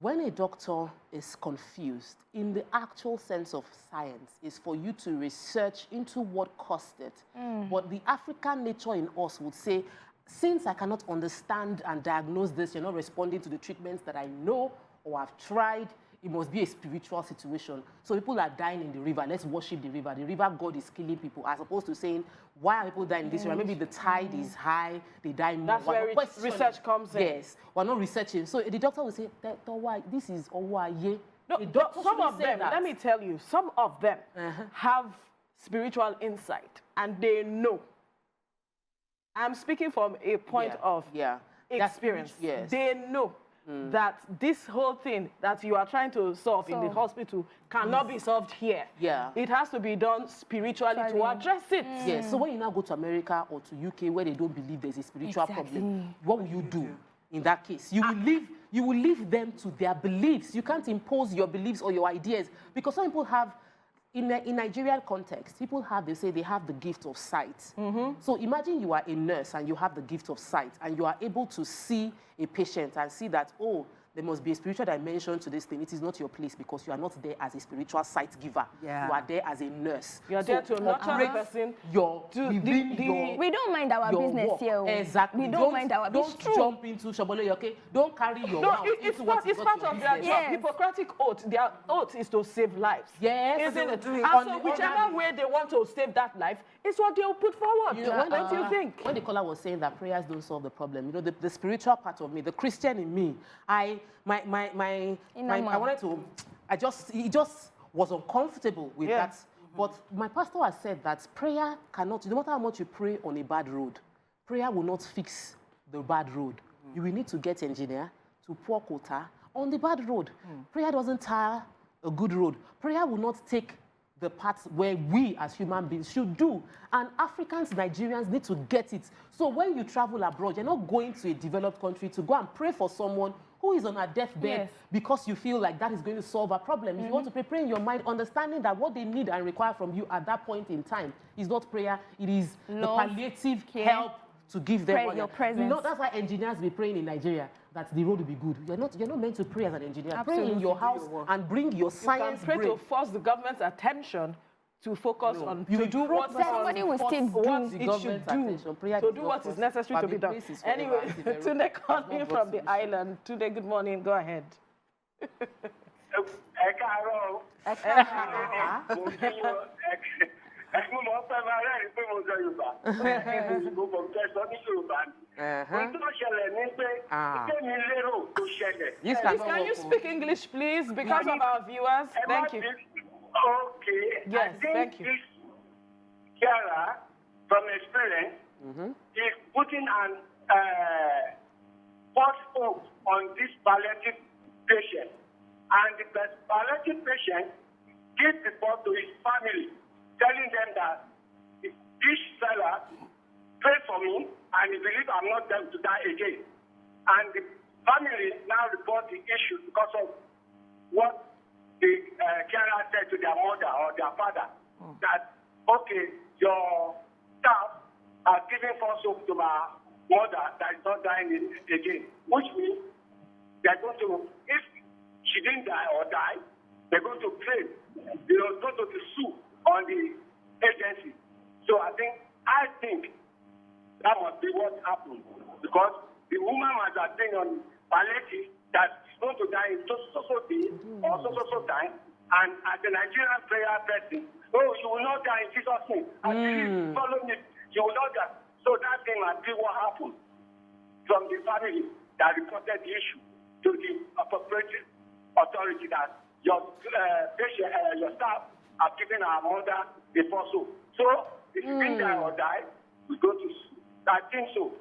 when a doctor is confused, in the actual sense of science, is for you to research into what caused it. But the African nature in us would say, since I cannot understand and diagnose this, you're not responding to the treatments that I know or have tried, it must be a spiritual situation. So people are dying in the river, let's worship the river. The river god is killing people, as opposed to saying, why are people dying in this river? Maybe the tide is high, they die more. That's where research comes in. Yes, we're not researching. So the doctor will say, this is Owaye. No, some of them, let me tell you, some of them have spiritual insight and they know. I'm speaking from a point of experience. Yes. They know that this whole thing that you are trying to solve in the hospital cannot be solved here. Yeah. It has to be done spiritually to address it. Yes. So when you now go to America or to UK where they don't believe there's a spiritual problem, what will you do in that case? You will leave them to their beliefs. You can't impose your beliefs or your ideas, because some people have, in Nigerian context, they say they have the gift of sight. So imagine you are a nurse and you have the gift of sight and you are able to see a patient and see that, oh, there must be a spiritual dimension to this thing. It is not your place because you are not there as a spiritual sight giver. Yeah. You are there as a nurse. You are there to nurture the person. We don't mind our business work. here. Exactly. We don't mind our business. Don't jump into Shabole, okay? Don't carry your mouth it's into what is part not your of their business. job. Hippocratic oath. Their oath is to save lives. Yes. Isn't it? And On so the whichever other- way they want to save that life is what they'll put forward. Don't you think? When the caller was saying that prayers don't solve the problem, you know, the spiritual part of me, the Christian in me, it just was uncomfortable with that. But my pastor has said that prayer cannot, no matter how much you pray on a bad road, prayer will not fix the bad road. You will need to get engineer to pour quota on the bad road. Prayer doesn't tire a good road. Prayer will not take the parts where we as human beings should do. And Africans, Nigerians need to get it. So when you travel abroad, you're not going to a developed country to go and pray for someone who is on a deathbed because you feel like that is going to solve a problem. If you want to pray in your mind, understanding that what they need and require from you at that point in time is not prayer, it is the palliative help to give them your presence. You know, that's why engineers be praying in Nigeria that the road will be good. You're not meant to pray as an engineer. Absolutely. Pray in your house and bring your science You can pray brain. to force the government's attention to focus on to do what somebody will still what do. it should do to do what is necessary to be done. Anyway, Tunde calling from the island. Tunde, good morning. Go ahead. Yes, Can you speak English, please, because of our viewers? Thank you. Okay. Yes, I think thank you. This Kiara, from experience, is putting an false hope on this palliative patient. And the palliative patient gives report to his family, telling them that if this fella pray for me and he believes I'm not going to die again. And the family now report the issue because of what the carer said to their mother or their father, that, okay, your staff are giving false hope to my mother that is not dying again, which means they're going to, if she didn't die or die, they're going to claim, they're going to sue on the agency. So I think that must be what happened, because the woman was saying on palliative that she's going to die in so day or so time, and as a Nigerian prayer person, oh, you will not die in Jesus' name. And please follow me, you will not die. So that thing must be what happened from the family that reported the issue to the appropriate authority that your patient, your staff have given our mother a false hope. So if you didn't die or die, we go to sue. I think so.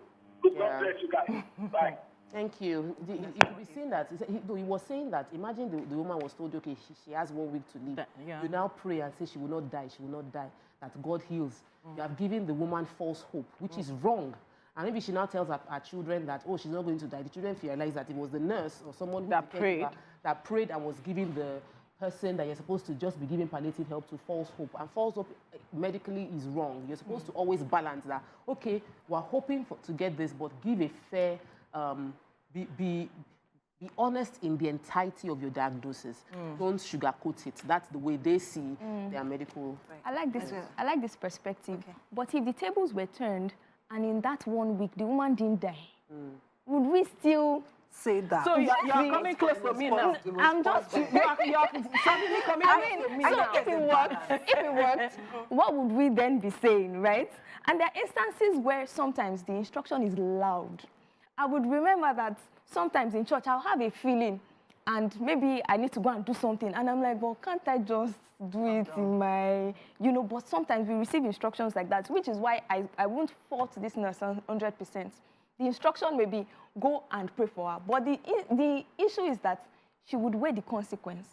God bless you guys. Bye. Thank you. It could be seen that he was saying that. Imagine the woman was told, okay, she has 1 week to live. You now pray and say she will not die. She will not die. That God heals. You have given the woman false hope, which is wrong. And maybe she now tells her children that, oh, she's not going to die. The children realize that it was the nurse or someone that prayed and was giving the person that you're supposed to just be giving palliative help to false hope. And false hope medically is wrong. You're supposed to always balance that. Okay, we're hoping to get this, but give a fair, be honest in the entirety of your diagnosis. Don't sugarcoat it. That's the way they see their medical. I like this perspective. Okay. But if the tables were turned and in that 1 week the woman didn't die, would we still say that? So you're coming close to me now. I'm just you're suddenly coming close to me now. If it worked, what would we then be saying, right? And there are instances where sometimes the instruction is loud. I would remember that sometimes in church I'll have a feeling and maybe I need to go and do something and I'm like, well, can't I just do it in my, but sometimes we receive instructions like that, which is why I won't fault this nurse 100%. The instruction may be, go and pray for her. But the issue is that she would weigh the consequence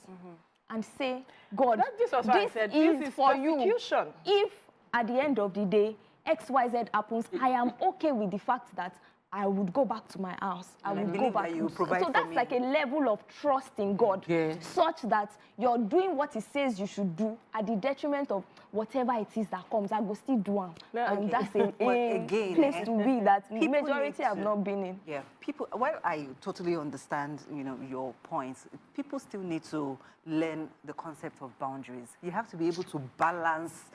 and say, God, this was what I said. This is for persecution. you. If at the end of the day, XYZ happens, I am okay with the fact that I would go back to my house. I would go back. So that's like a level of trust in God, such that you're doing what He says you should do at the detriment of whatever it is that comes. I will still do it. And that's a place to be that majority have not been in. Yeah, people. Well, I totally understand, your points. People still need to learn the concept of boundaries. You have to be able to balance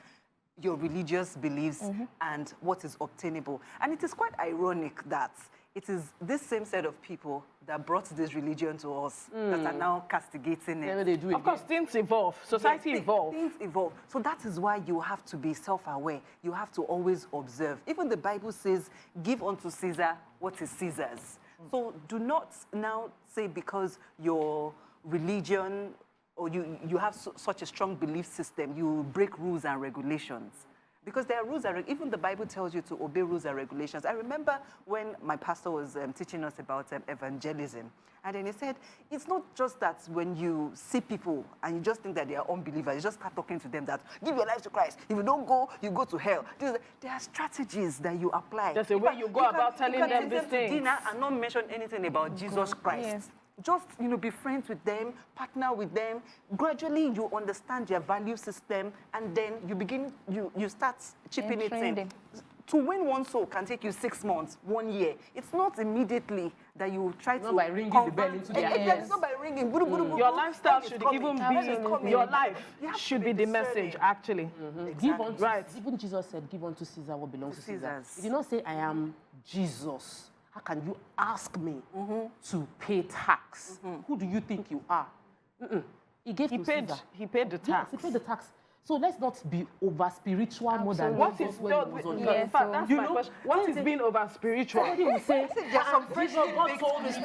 your religious beliefs and what is obtainable. And it is quite ironic that it is this same set of people that brought this religion to us that are now castigating it. They do it. Of course, things evolve. Society evolves. Things evolve. So that is why you have to be self-aware. You have to always observe. Even the Bible says, give unto Caesar what is Caesar's. So do not now say because your religion or you have such a strong belief system, you break rules and regulations. Because there are rules and even the Bible tells you to obey rules and regulations. I remember when my pastor was teaching us about evangelism, and then he said, it's not just that when you see people and you just think that they are unbelievers, you just start talking to them that, give your life to Christ. If you don't go, you go to hell. There are strategies that you apply. There's a way you go about telling them these things. To dinner and not mention anything about Jesus Christ. Yes. Just, be friends with them, partner with them. Gradually, you understand their value system, and then you start chipping it in. To win one soul can take you 6 months, 1 year. It's not immediately that you try to... Not by ringing the bell into their ears. It's not by ringing. Your lifestyle should even be... Your life should be the message, actually. Exactly. Even Jesus said, give unto Caesar what belongs to Caesar. He did not say, I am Jesus. How can you ask me to pay tax? Who do you think you are? He paid the tax. Yes, he paid the tax. So let's not be over spiritual more than what is in fact, that's my question. What is being over spiritual? Somebody will say, there's some God told me Were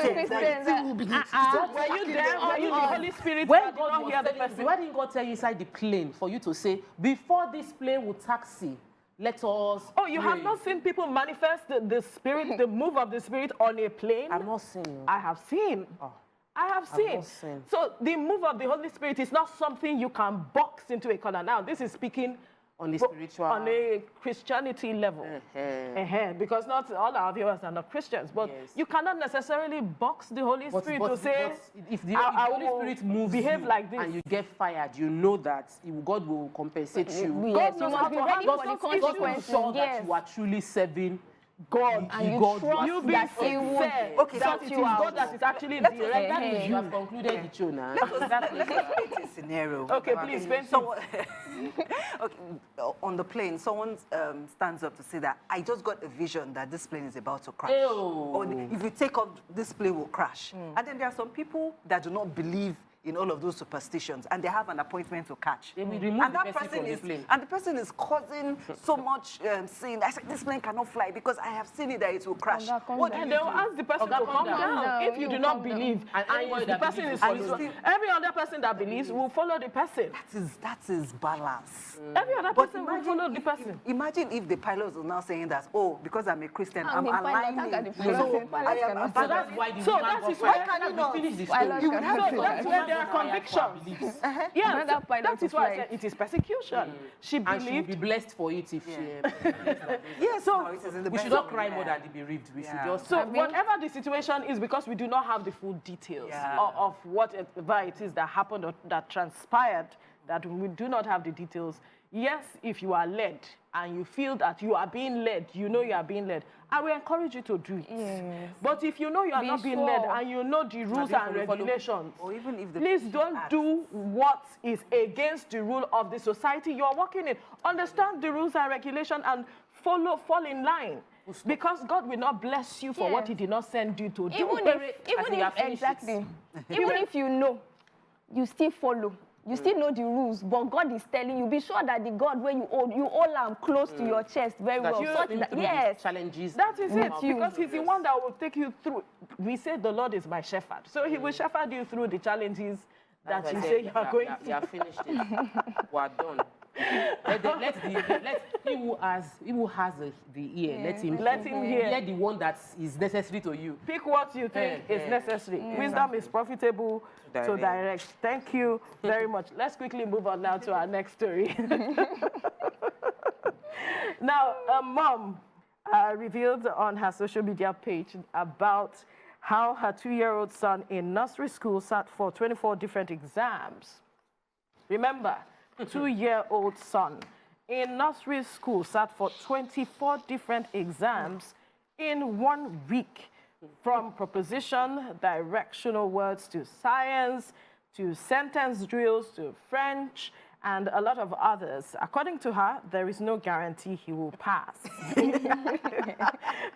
you there? Were you the Holy Spirit? When God was telling you, why didn't God tell you inside the plane for you to say, before this plane will taxi, let us Oh, you have not seen people manifest the Spirit, the move of the Spirit on a plane? I've not seen. I have seen. Oh. I have seen. So the move of the Holy Spirit is not something you can box into a corner. Now, this is speaking on the spiritual, on a Christianity level. Because not all our viewers are not Christians, but you cannot necessarily box the Holy Spirit to say, if the Holy Spirit moves behave like this, and you get fired, you know that God will compensate you. Yes, you must be ready for the consequences. That you are truly serving God, and you trust you be that He would that it is God that is actually directing you. have concluded the show now. Let's paint a scenario. Okay, please paint on the plane, someone stands up to say that I just got a vision that this plane is about to crash. Or if you take off, this plane will crash. And then there are some people that do not believe in all of those superstitions, and they have an appointment to catch. They will remove and the person from the plane. And the person is causing so much sin. I said, this plane cannot fly because I have seen it that it will crash. And they will ask the person to come down. If you do not believe, and the person is following, every other person that believes will follow the person. That is balance. Every other person will follow the person. Imagine if the pilots are now saying that, oh, because I'm a Christian, I'm aligning. So that's why the that's where there are convictions. Yeah, that is why I said it is persecution. She and she will be blessed for it if she... Yes, so we should not cry more than the bereaved. We should just... So whatever the situation is, because we do not have the full details of whatever it is that happened or that transpired, that we do not have the details. Yes, if you are led and you feel that you are being led, you know you are being led, I will encourage you to do it. Yes. But if you know you are not being led and you know the rules and regulations, or even if please don't do what is against the rule of the society you are working in. Understand the rules and regulations and fall in line. Because God will not bless you for what He did not send you to do. Even if you know, you still follow. You still know the rules, but God is telling you, be sure that the God where you hold him close to your chest very well. Yes, challenges. That is it, because He's the one that will take you through. We say the Lord is my shepherd, so He will shepherd you through the challenges that you say you are going through. You have finished it. We're done. let he who has the ear, let him hear the one that is necessary to you. Pick what you think is necessary. Wisdom is profitable to direct. Thank you very much. Let's quickly move on now to our next story. Now, a mom revealed on her social media page about how her 2-year-old son in nursery school sat for 24 different exams. Remember, 2-year-old son in nursery school sat for 24 different exams in 1 week, from proposition, directional words, to science, to sentence drills, to French, and a lot of others. According to her, there is no guarantee he will pass.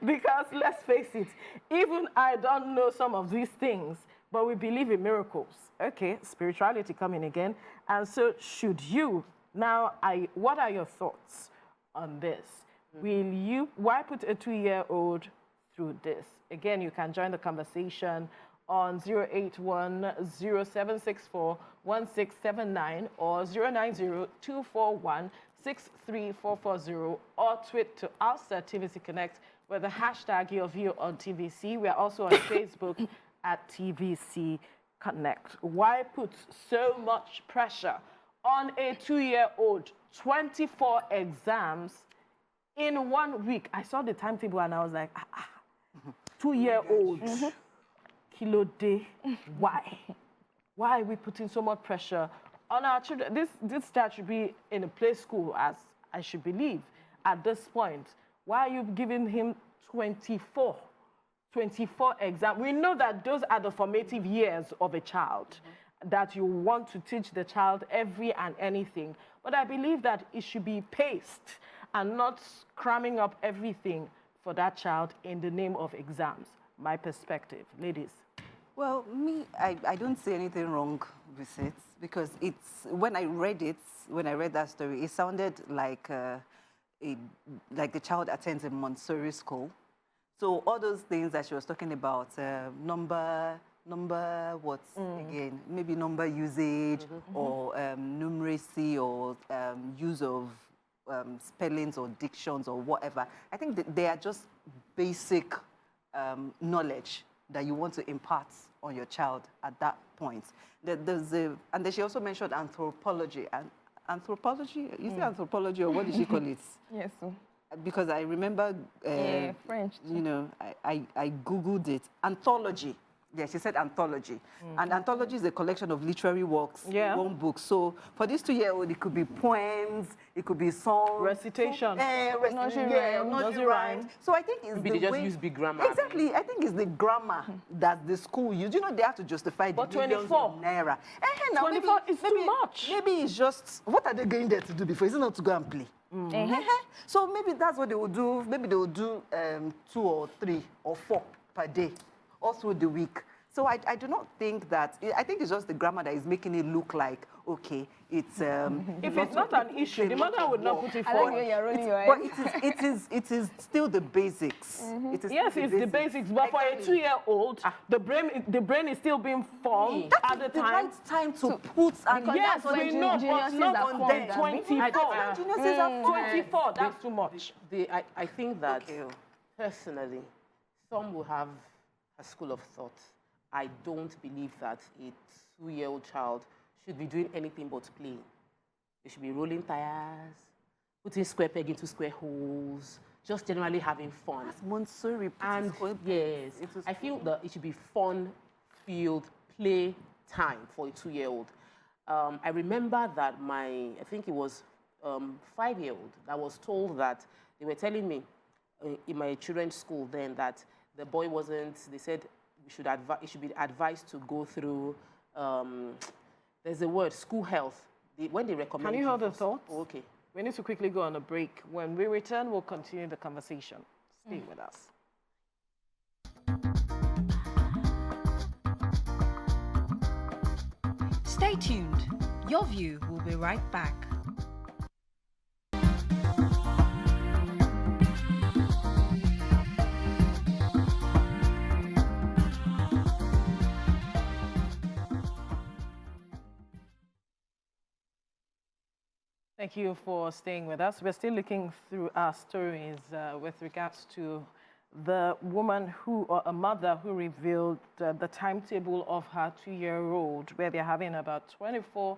Because let's face it, even I don't know some of these things, but we believe in miracles. Okay, spirituality coming again. And so should you. Now, what are your thoughts on this? Why put a 2-year-old through this? Again, you can join the conversation on 081-0764-1679 or 090-241-63440, or tweet to us at TVC Connect with the hashtag YourView on TVC. We are also on Facebook at TVC Connect. Why put so much pressure on a 2-year-old? 24 exams in 1 week. I saw the timetable and I was like, 2-year-old. Kilo day. Why? Why are we putting so much pressure on our children? This child should be in a play school, as I should believe, at this point. Why are you giving him 24 exams? We know that those are the formative years of a child, that you want to teach the child every and anything. But I believe that it should be paced and not cramming up everything for that child in the name of exams. My perspective. Ladies. Well, I don't see anything wrong with it, because when I read that story, it sounded like the child attends a Montessori school. So all those things that she was talking about, number what again? Maybe number usage, or numeracy, or use of spellings or dictions or whatever. I think that they are just basic knowledge that you want to impart on your child at that point. And then she also mentioned anthropology. And anthropology, is it anthropology, or what did she call it? Yes, sir. Because I remember, French. you know, I Googled it. Anthology. Yeah, she said anthology. And anthology is a collection of literary works in one book. So for this 2-year-old, it could be poems, it could be songs. Recitation. Nursery rhymes. So I think it's Maybe they just use big grammar. Exactly. I think it's the grammar that the school used. You know, they have to justify the millions of naira. Now 24 is too much. Maybe it's just, what are they going there to do before? Is it not to go and play? So maybe that's what they will do. Maybe they will do 2 or 3 or 4 per day, all through the week. So I do not think that, I think it's just the grammar that is making it look like, okay, it's... if it's not an issue, the mother would not put it forward. But it is still the basics. Yes, it's the basics. But for a 2-year-old, the brain is still being formed at the time. The right time to put... Yes, we know, but not on them. 24. 24, that's too much. I think that, personally, some will have a school of thought. I don't believe that a 2-year-old child should be doing anything but playing. They should be rolling tires, putting square peg into square holes, just generally having fun. That's Montessori. And yes, I feel that it should be fun-filled play time for a 2-year-old. I remember that I think it was 5-year-old that was told that, they were telling me in my children's school then that the boy wasn't, they said, it should be advised to go through, there's a word, school health. When they recommend... Can you hold the thoughts? Oh, okay. We need to quickly go on a break. When we return, we'll continue the conversation. Stay with us. Stay tuned. Your View will be right back. Thank you for staying with us. We're still looking through our stories with regards to the woman who, or a mother who revealed the timetable of her 2-year-old, where they're having about 24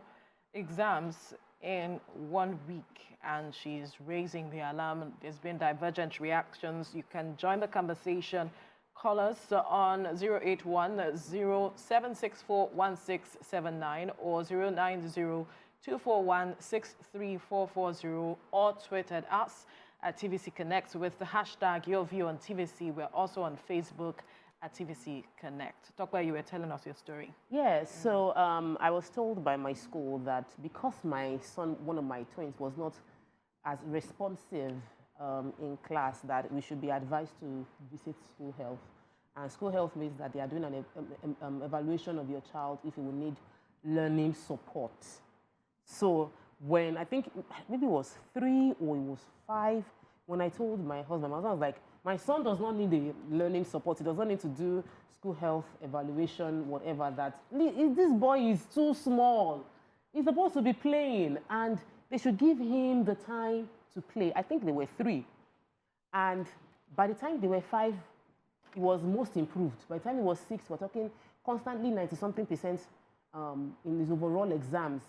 exams in 1 week, and she's raising the alarm. There's been divergent reactions. You can join the conversation. Call us on 081-0764-1679 or 090-241-63440, or tweet at us at TVC Connect with the hashtag YourView on TVC. We're also on Facebook at TVC Connect. Talk about, you were telling us your story. Yes, so I was told by my school that because my son, one of my twins, was not as responsive in class, that we should be advised to visit school health. And school health means that they are doing an evaluation of your child if you will need learning support. So when I think maybe it was 3 or it was 5, when I told my husband was like, my son does not need the learning support. He does not need to do school health evaluation, whatever that. This boy is too small. He's supposed to be playing, and they should give him the time to play. I think they were 3. And by the time they were 5, he was most improved. By the time he was 6, we're talking constantly 90-something% in his overall exams.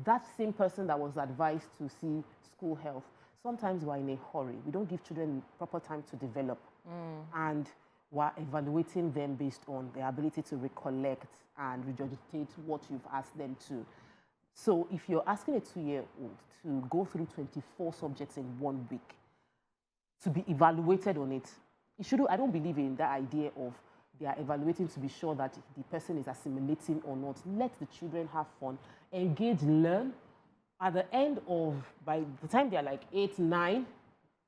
That same person that was advised to see school health, sometimes we're in a hurry. We don't give children proper time to develop. And we're evaluating them based on their ability to recollect and regurgitate what you've asked them to. So if you're asking a 2-year-old to go through 24 subjects in 1 week, to be evaluated on it, I don't believe in that idea of they are evaluating to be sure that the person is assimilating or not. Let the children have fun, engage, learn. At the end of, by the time they are like 8, 9,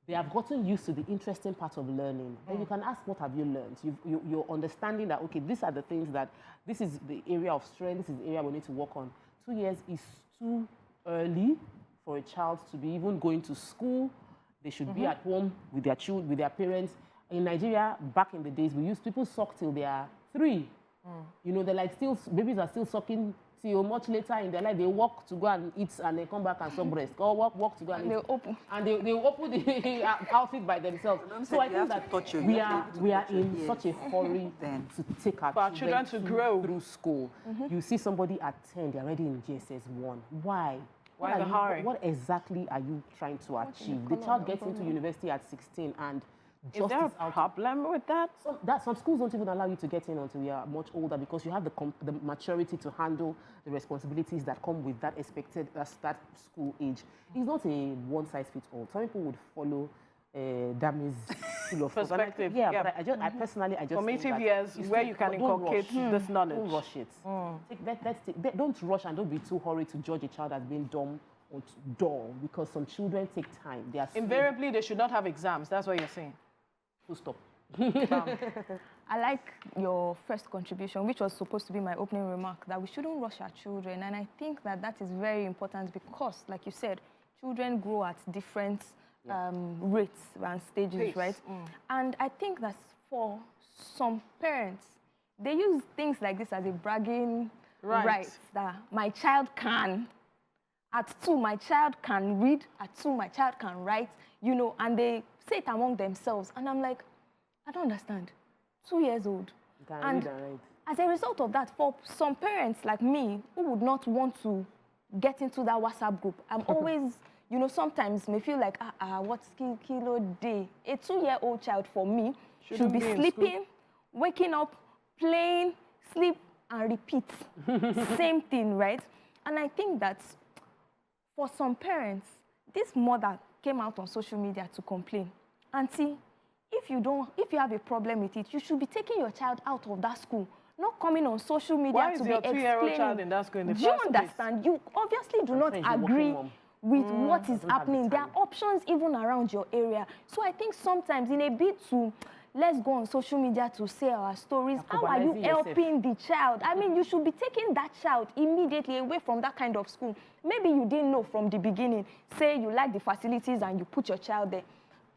they have gotten used to the interesting part of learning. Then you can ask, what have you learned? You're understanding that, okay, these are the things that, this is the area of strength, this is the area we need to work on. 2 years is too early for a child to be even going to school. They should be at home with their children, with their parents. In Nigeria, back in the days, people suck till they are 3. You know, they're like babies are still sucking till much later in their life. They walk to go and eat, and they come back and suck breast. Or walk to go and eat. They open the outfit by themselves. So I think that we are in such a hurry to take our children to grow through school. You see somebody at 10, they're already in GSS 1. Why? What exactly are you trying to achieve? The child gets into university at 16 and is there a problem with that? Some schools don't even allow you to get in until you are much older, because you have the maturity to handle the responsibilities that come with that expected that school age. It's not a one-size-fits-all. Some people would follow Dami's school of perspective. But I personally formative years where you can inculcate this knowledge. Don't rush it. Don't rush, and don't be too hurried to judge a child as being dumb or dull, because some children take time. Invariably, they should not have exams. That's what you're saying. Full stop. I like your first contribution, which was supposed to be my opening remark, that we shouldn't rush our children. And I think that is very important because, like you said, children grow at different rates and stages, right? And I think that for some parents, they use things like this as a bragging right, that my child can. At 2, my child can read. At 2, my child can write, you know, and they say it among themselves. And I'm like, I don't understand. 2 years old. And as a result of that, for some parents like me who would not want to get into that WhatsApp group, I'm always, you know, sometimes may feel like, what's kilo day? A 2-year-old child for me should be sleeping, waking up, playing, sleep, and repeat. Same thing, right? And I think that for some parents, this mother came out on social media to complain. Auntie, if you have a problem with it, you should be taking your child out of that school, not coming on social media to be explaining. Why is your 2-year-old child in that school in the first place? Do you understand? You obviously do not agree with what is happening. There are options even around your area. So I think sometimes in a bid to let's go on social media to say our stories, how are you helping the child? I mean, you should be taking that child immediately away from that kind of school. Maybe you didn't know from the beginning. Say you like the facilities and you put your child there.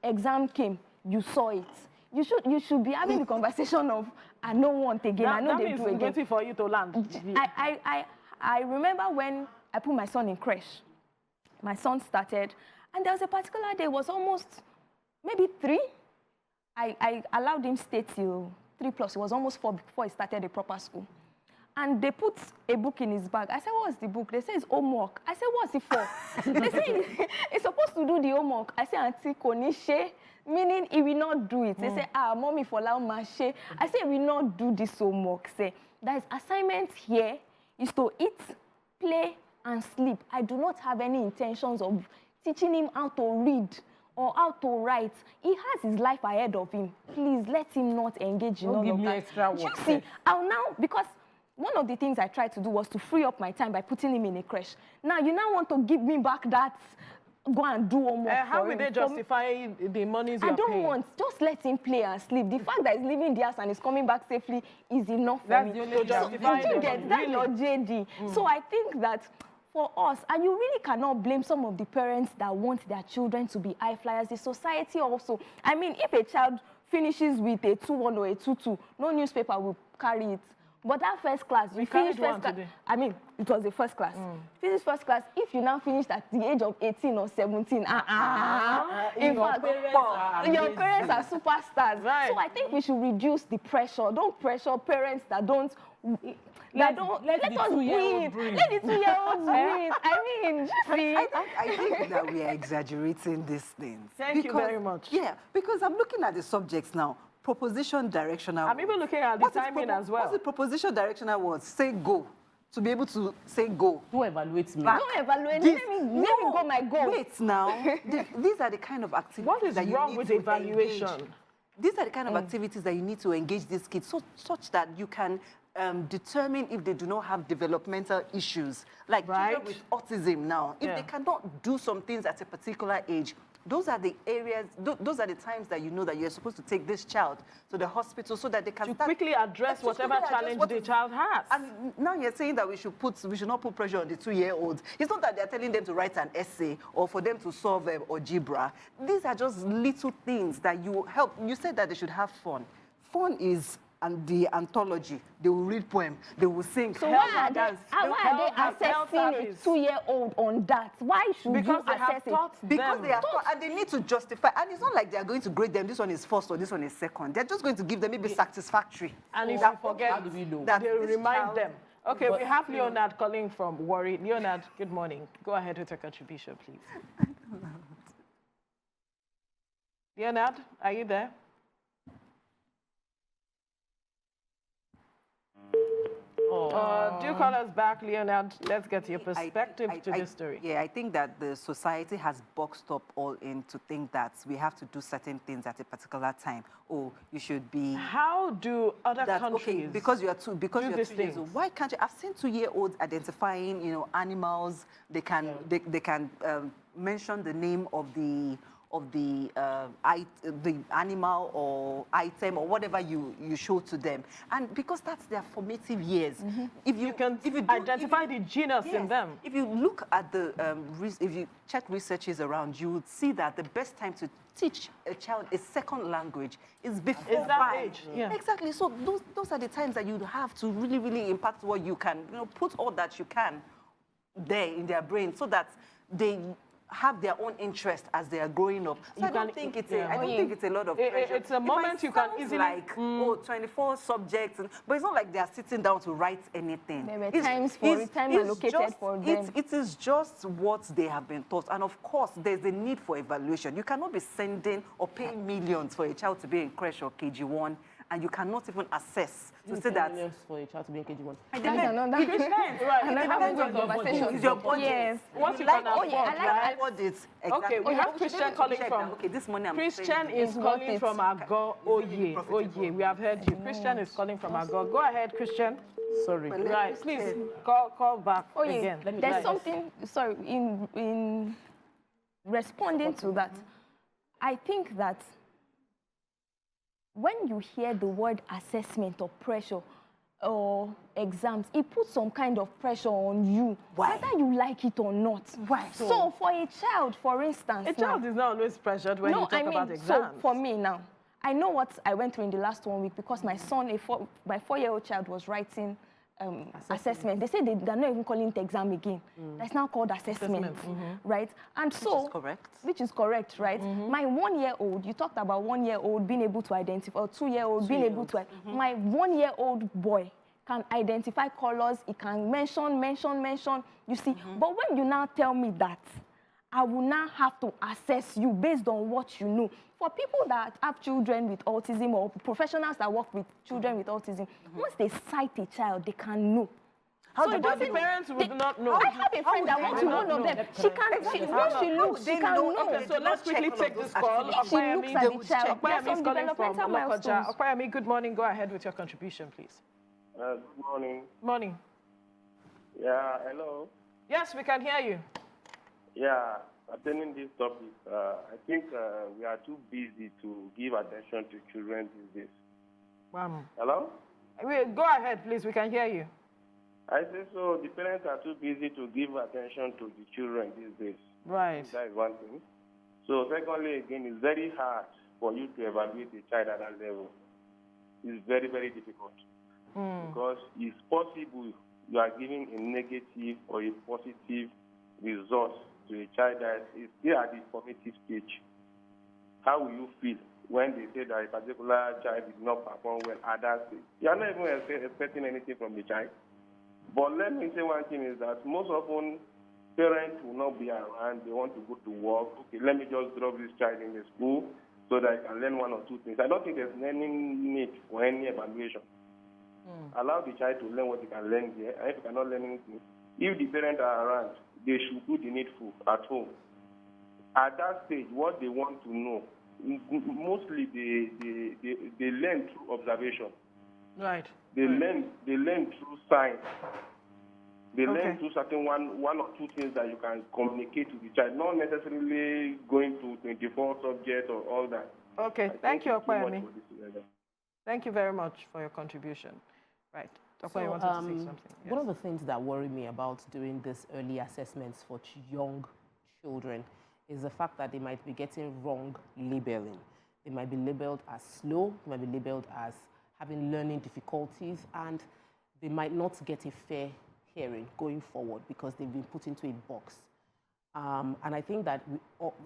Exam came, you saw it. You should be having the conversation of, I don't want again, I know they do again. Waiting for you to land. I remember when I put my son in creche. my son started, and there was a particular day, it was almost maybe 3. I allowed him stay till 3+. It was almost 4 before he started a proper school. And they put a book in his bag. I said, what's the book? They say it's homework. I said, what's it for? They say he's supposed to do the homework. I said, Auntie Konishe, meaning he will not do it. They say, mommy for lao mashe. I said, he will not do this homework. Say, there is assignment here is to eat, play, and sleep. I do not have any intentions of teaching him how to read or how to write. He has his life ahead of him. Please let him not engage in all of that. Don't give me extra work. You see, I'll now, because one of the things I tried to do was to free up my time by putting him in a creche. Now, you now want to give me back that go and do homework how will they justify the monies you're paying? I don't want. Just let him play and sleep. The fact that he's leaving the house and he's coming back safely is enough for me. To justify you get that, Lord JD. So I think that for us, and you really cannot blame some of the parents that want their children to be high flyers. The society also. I mean, if a child finishes with a 2-1 or a 2-2, no newspaper will carry it. But that first class, you finished first class. I mean, it was the first class. Finish first class. If you now finished at the age of 18 or 17, in fact, your parents are superstars. Right. So I think we should reduce the pressure. Don't pressure parents that don't. Let us breathe. Let the 2-year-olds breathe. I mean, I think that we are exaggerating these things. Thank you very much. Yeah, because I'm looking at the subjects now. Proposition directional. I'm even looking at the timing as well. What's the proposition directional words? Say go. To be able to say go. Don't evaluate me. Don't evaluate me. Let me go my goal. Wait now. These are the kind of activities what is that you wrong need with to evaluation? Engage. These are the kind of activities that you need to engage these kids such that you can determine if they do not have developmental issues. Like children with autism now. If they cannot do some things at a particular age, those are the areas, those are the times that you know that you're supposed to take this child to the hospital so that they can quickly address whatever challenge the child has. And now you're saying that we should not put pressure on the 2-year-olds. It's not that they're telling them to write an essay or for them to solve algebra. These are just little things that you help. You said that they should have fun. Fun is and the anthology. They will read poem. They will sing. So why are they assessing a 2-year-old on that? Why should you assess it? Because they are taught, and they need to justify. And it's not like they are going to grade them. This one is first or this one is second. They're just going to give them maybe satisfactory. And if you forget, they remind them. Okay, we have Leonard calling from Warri. Leonard, good morning. Go ahead with your contribution, please. Leonard, are you there? Do call us back, Leonard. Let's get your perspective to this story. Yeah, I think that the society has boxed up all in to think that we have to do certain things at a particular time. Or you should be. How do other countries? Okay, because you're 2 years old. Why can't you? I've seen 2-year-olds identifying, animals. They can mention the name of the animal or item or whatever you show to them, and because that's their formative years. If you identify the genius in them. If you look at the if you check researches around, you would see that the best time to teach a child a second language is before that age. Yeah. Exactly. So those are the times that you have to really impact what you can. Put all that you can there in their brain so that they have their own interest as they are growing up. So I don't think it's a lot of pressure. It's a moment you can easily... like, 24 subjects, but it's not like they are sitting down to write anything. There were time allocated for them. It is just what they have been taught. And of course, there's a need for evaluation. You cannot be sending or paying millions for a child to be in creche or KG1, and you cannot even assess to say that for a child to be in KG1. It depends. It's your budget. Yes. What you can afford, right? Okay, we have Christian calling from. Okay, this morning Christian is calling from Agor. Oye. We have heard you. Christian is calling from Agor. Go ahead, Christian. Sorry. Right. Please call back again. There's something. Sorry. In responding to that, I think that when you hear the word assessment or pressure or exams, it puts some kind of pressure on you, whether you like it or not. Why? So for a child, for instance, a child is not always pressured when you talk about exams. So for me now, I know what I went through in the last 1 week because my son, my 4-year-old child, was writing assessment. They say they're not even calling it exam again. It's now called assessment, right? And so, which is correct, right? My 1-year-old, you talked about 1-year-old being able to identify, or 2-year-old being able to, my 1-year-old boy can identify colors, he can mention, you see. But when you now tell me that, I will now have to assess you based on what you know. For people that have children with autism or professionals that work with children with autism, once they cite a child, they can know. How so the parents would not know? I have a friend that went to one of them. She can, when she looks, she can know. Okay, so let's quickly take this call. If she looks at the child, there's some developmental milestones. Okoyemi, good morning. Go ahead with your contribution, please. Good morning. Morning. Yeah, hello. Yes, we can hear you. Yeah, attending this topic, I think we are too busy to give attention to children these days. Hello? Go ahead, please. We can hear you. I say so. The parents are too busy to give attention to the children these days. Right. That is one thing. So secondly, again, it's very hard for you to evaluate a child at that level. It's very, very difficult. Because it's possible you are giving a negative or a positive result to a child that is still at the formative stage. How will you feel when they say that a particular child did not perform well at that stage? You are not even expecting anything from the child. But let me say one thing is that most often parents will not be around. They want to go to work. Okay, let me just drop this child in the school so that I can learn 1 or 2 things. I don't think there's any need for any evaluation. Allow the child to learn what he can learn here. And if he cannot learn anything, if the parents are around, they should do the needful at home. At that stage, what they want to know, mostly they learn through observation. Right. They learn through science. They learn through certain one or two things that you can communicate to the child, not necessarily going to 24 subjects or all that. Okay, thank you, Okoyemi. Thank you very much for your contribution. Right. Okoyemi wanted to say something. Yes. One of the things that worry me about doing this early assessments for young children is the fact that they might be getting wrong labeling. They might be labeled as slow, they might be labeled as having learning difficulties, and they might not get a fair hearing going forward because they've been put into a box. And I think that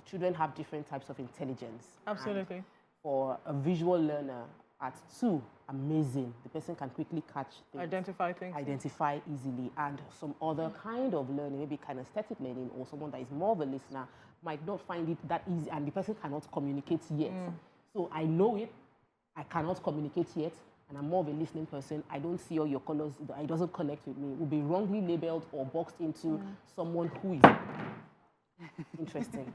children have different types of intelligence. Absolutely. And for a visual learner at 2, amazing. The person can quickly catch things. Identify easily. And some other kind of learning, maybe kinesthetic learning, or someone that is more of a listener, might not find it that easy, and the person cannot communicate yet. So I know it, I cannot communicate yet, and I'm more of a listening person. I don't see all your colors, it doesn't connect with me. It will be wrongly labeled or boxed into someone who is interesting.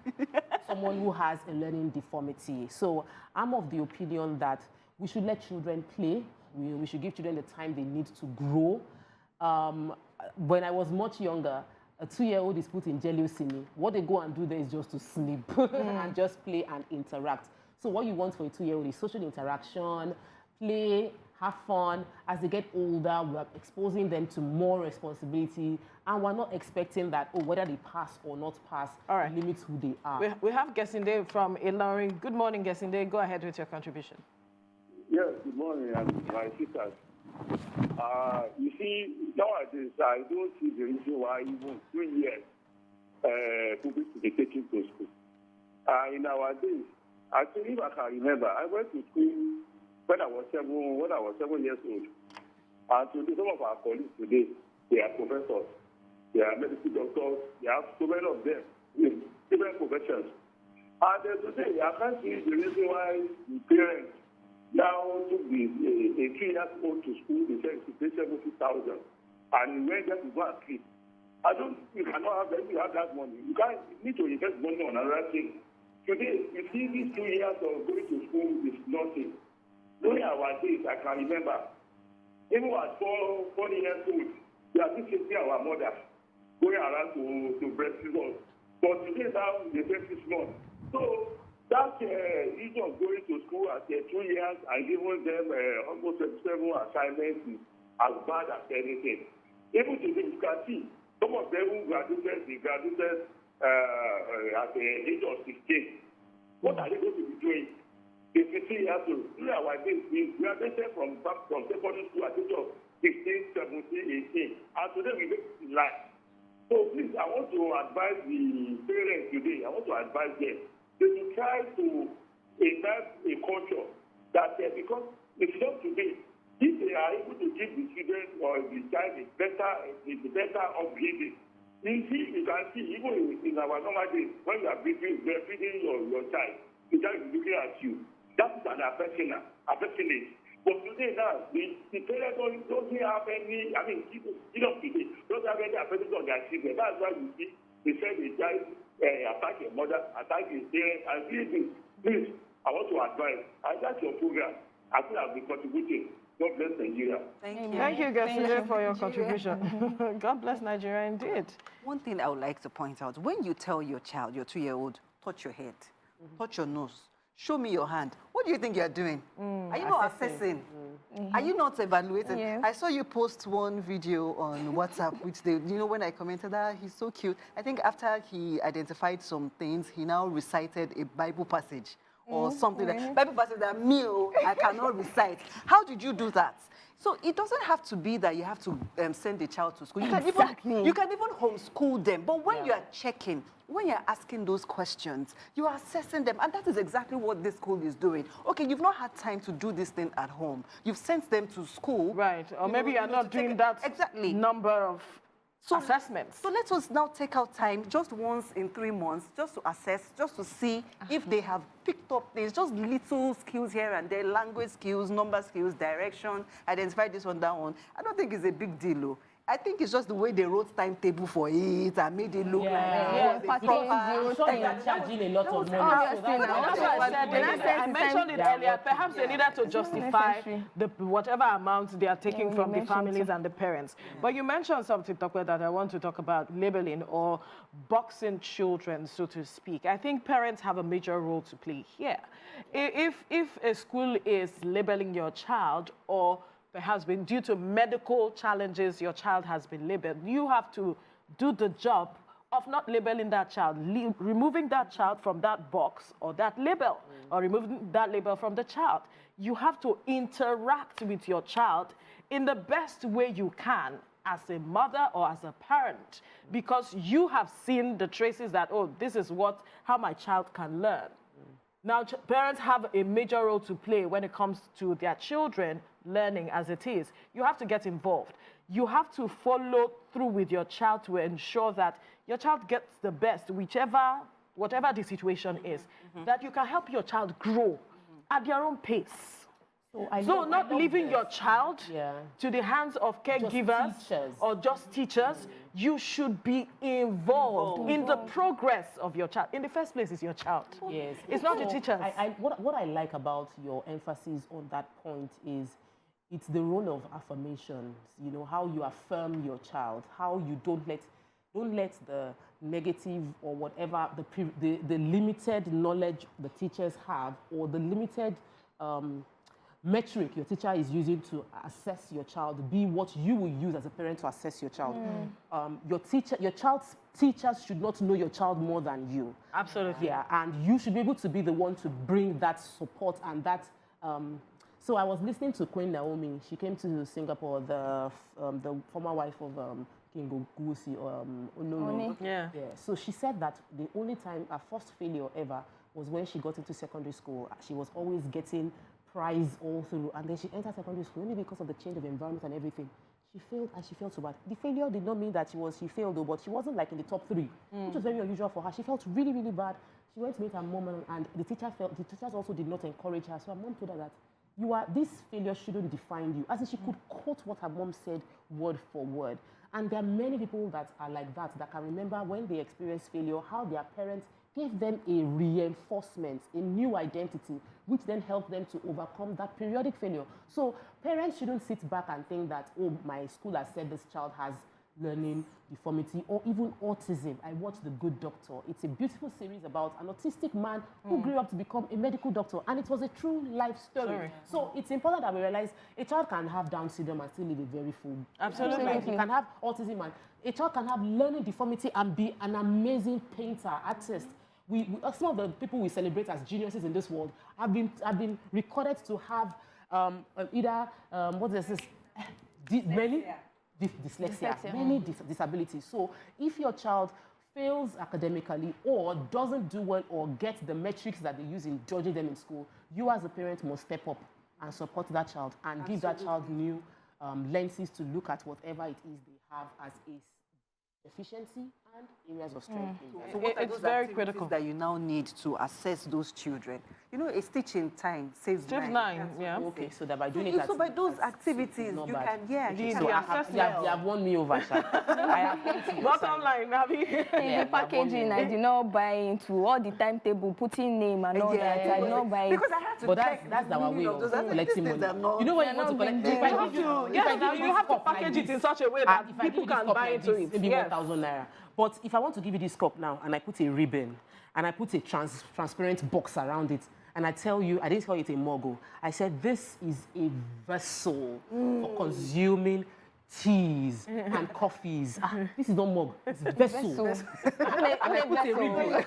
Someone who has a learning deformity. So I'm of the opinion that we should let children play. We should give children the time they need to grow. When I was much younger, a 2-year-old is put in Jealousy. What they go and do there is just to sleep and just play and interact. So what you want for a 2-year-old is social interaction, play, have fun. As they get older, we're exposing them to more responsibility, and we're not expecting that, whether they pass or not pass limits who they are. We have Gesinde from Ilorin. Good morning, Gesinde. Go ahead with your contribution. Yes, good morning, and my sisters. You see, nowadays, I don't see the reason why even 2 years people should be taken to school. In our days, I think if I can remember, I went to school when I was 7 years old. And today, some of our colleagues today, they are professors, they are medical doctors, they have so many of them in different professions. And today, I can't see the reason why the parents now took a 3-year-old to school, they said to pay 70,000, and he went there to go and sleep. You cannot have that, you have that money. You need to invest money on another thing. Today, you see these 2 years of going to school is nothing. During our days, I can remember, even at 4 years old, we are still chasing our mother, going around to breastfeed us. But today now, they say 6 months. So that issue of going to school at 2 years and giving them almost 7 assignments is as bad as anything. Even today, you can see, some of them who graduated, they graduated at the age of 16. What are they going to be doing? 53 years old. During our days, we graduated from secondary school at the age of 16, 17, a thing. And today we make it life. So please, I want to advise the parents today. I want to advise them. They should try to imbibe a culture that because it's not today, if they are able to give the children or the child a better upbringing, you can see even in our normal days, when you are feeding your child, the child is looking at you. That is an affectionate. But today now, the parents don't have any, today, don't have any affection on their children. That's why you see, they say the child attack your mother, attack his parents, and please, I want to advise, that's your program. I think I'll be contributing. God bless Nigeria. Thank you. Thank you, Gasile, for your contribution. God bless Nigeria indeed. One thing I would like to point out, when you tell your child, your 2-year-old, touch your head, touch your nose, show me your hand, what do you think you're doing? Are you not assessing? Are you not evaluating? Yes. I saw you post one video on WhatsApp, which when I commented that, he's so cute. I think after he identified some things, he now recited a Bible passage or something like Bible passage that I cannot recite. How did you do that? So it doesn't have to be that you have to send the child to school. You can even homeschool them. But when you are checking, when you're asking those questions, you are assessing them. And that is exactly what this school is doing. Okay, you've not had time to do this thing at home. You've sent them to school. Right. Or maybe you're not doing that number of assessments. So let us now take out time just once in 3 months just to assess, just to see if they have picked up things, just little skills here and there, language skills, number skills, direction, identify this one, that one. I don't think it's a big deal, though. I think it's just the way they wrote timetable for it and made it look like charging a lot of money. I mentioned it earlier. Perhaps they needed to justify whatever amount they are taking from the families and the parents. But you mentioned something, Tokwe, that I want to talk about, labeling or boxing children, so to speak. I think parents have a major role to play here. If a school is labeling your child, or perhaps been due to medical challenges, your child has been labeled, you have to do the job of not labeling that child, removing that child from that box or that label, or removing that label from the child. You have to interact with your child in the best way you can as a mother or as a parent, because you have seen the traces that, oh, this is how my child can learn. Now, parents have a major role to play when it comes to their children learning as it is. You have to get involved. You have to follow through with your child to ensure that your child gets the best, whatever the situation is, that you can help your child grow at their own pace. So not leaving your child to the hands of caregivers or just teachers. You should be involved in the progress of your child. In the first place, it's your child. Yes. It's not the teachers. What I like about your emphasis on that point is it's the role of affirmations, how you affirm your child, how you don't let the negative or whatever, the limited knowledge the teachers have, or the limited metric your teacher is using to assess your child be what you will use as a parent to assess your child. Your child's teachers should not know your child more than you. Absolutely. Yeah, and you should be able to be the one to bring that support and that. So I was listening to Queen Naomi. She came to Singapore, the former wife of King Ogusi, Onoro. Yeah. So she said that the only time, her first failure ever was when she got into secondary school. She was always getting prize all through, and then she entered secondary school only because of the change of environment and everything. She failed, and she felt so bad. The failure did not mean that she failed, though, but she wasn't like in the top 3, which was very unusual for her. She felt really, really bad. She went to meet her mom, and the teachers also did not encourage her. So her mom told her that this failure shouldn't define you. As in, she could quote what her mom said word for word. And there are many people that are like that can remember when they experience failure, how their parents gave them a reinforcement, a new identity, which then helped them to overcome that periodic failure. So parents shouldn't sit back and think that, oh, my school has said this child has learning deformity or even autism. I watched The Good Doctor. It's a beautiful series about an autistic man who grew up to become a medical doctor, and it was a true life story. So it's important that we realize a child can have Down syndrome and still live a very full. Absolutely. You can have autism, and a child can have learning deformity and be an amazing painter, artist. Some of the people we celebrate as geniuses in this world have been recorded to have either many dyslexia, many disabilities. So if your child fails academically or doesn't do well or get the metrics that they use in judging them in school, you as a parent must step up and support that child and give that child new lenses to look at whatever it is they have as a deficiency and areas of strength. So what are those very activities critical that you now need to assess those children? You know, a stitch in time saves Saves 9, yeah. Okay, so that by doing it, so by those activities, you can, so you have won me over, Sha. I have bottom line, Nabi. The packaging, I did not buy into all the timetable, putting name and all that. I did not buy it. Because I had to but that's our way of collecting money. You know when you want to collect, you have to package it in such a way that people can buy into it. Maybe 1,000 naira. But if I want to give you this cup now and I put a ribbon and I put a transparent box around it, and I tell you, I didn't call it a mug. I said this is a vessel for consuming teas and coffees. This is not mug, it's vessel. And I put a ribbon.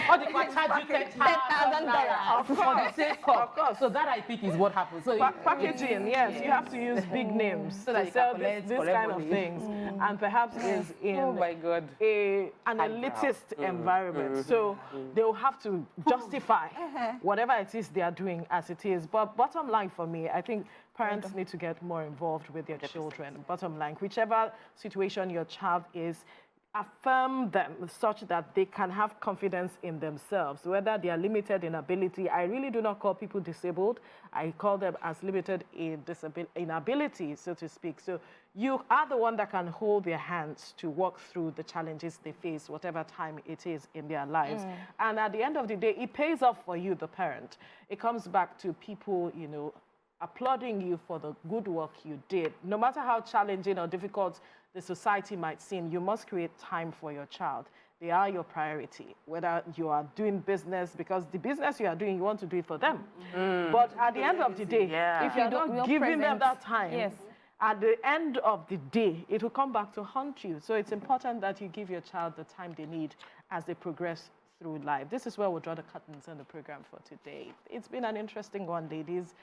Or they can charge you $10,000 for the same cup. Of course. So that I think is what happens. So packaging, yes, you have to use big names so that to sell this kind of things, and perhaps is in an elitist environment. So they will have to justify whatever it is they are doing as it is. But bottom line for me, I think parents need to get more involved with their children. Bottom line, whichever situation your child is, affirm them such that they can have confidence in themselves, whether they are limited in ability. I really do not call people disabled. I call them as limited in ability, so to speak. So you are the one that can hold their hands to walk through the challenges they face, whatever time it is in their lives. And at the end of the day, it pays off for you, the parent. It comes back to people, you know, applauding you for the good work you did. No matter how challenging or difficult the society might seem, you must create time for your child. They are your priority, whether you are doing business, because the business you are doing, you want to do it for them. But at the end of the day, if you're not giving them that time, at the end of the day, it will come back to haunt you. So it's important that you give your child the time they need as they progress through life. This is where we'll draw the curtains on the program for today. It's been an interesting one, ladies.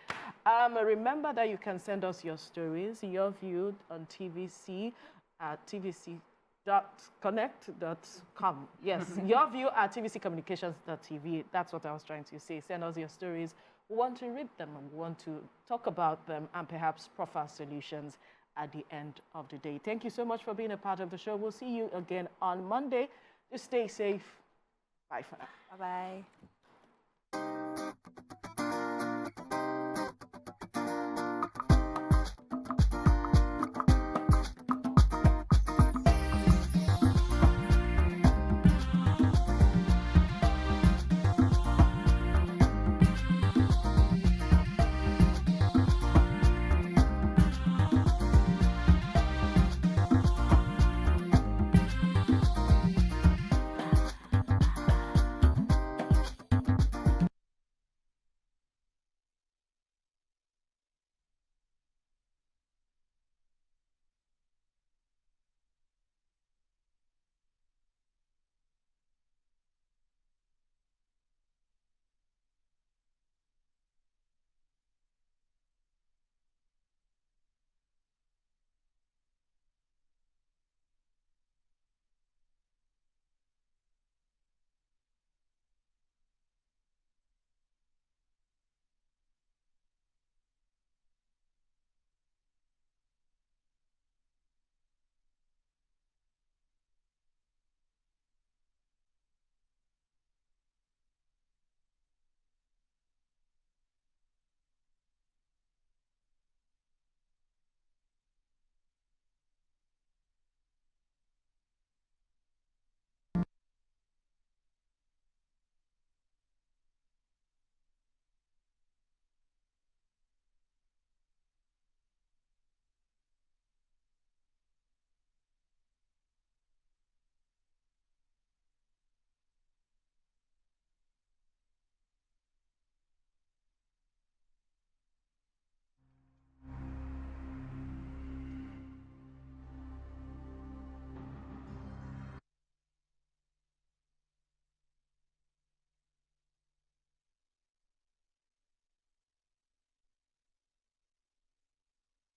Remember that you can send us your stories, your view on TVC at tvc.connect.com. Yes, your view at tvccommunications.tv. That's what I was trying to say. Send us your stories. We want to read them and we want to talk about them and perhaps proffer solutions at the end of the day. Thank you so much for being a part of the show. We'll see you again on Monday. Just stay safe. Bye for now. Bye-bye.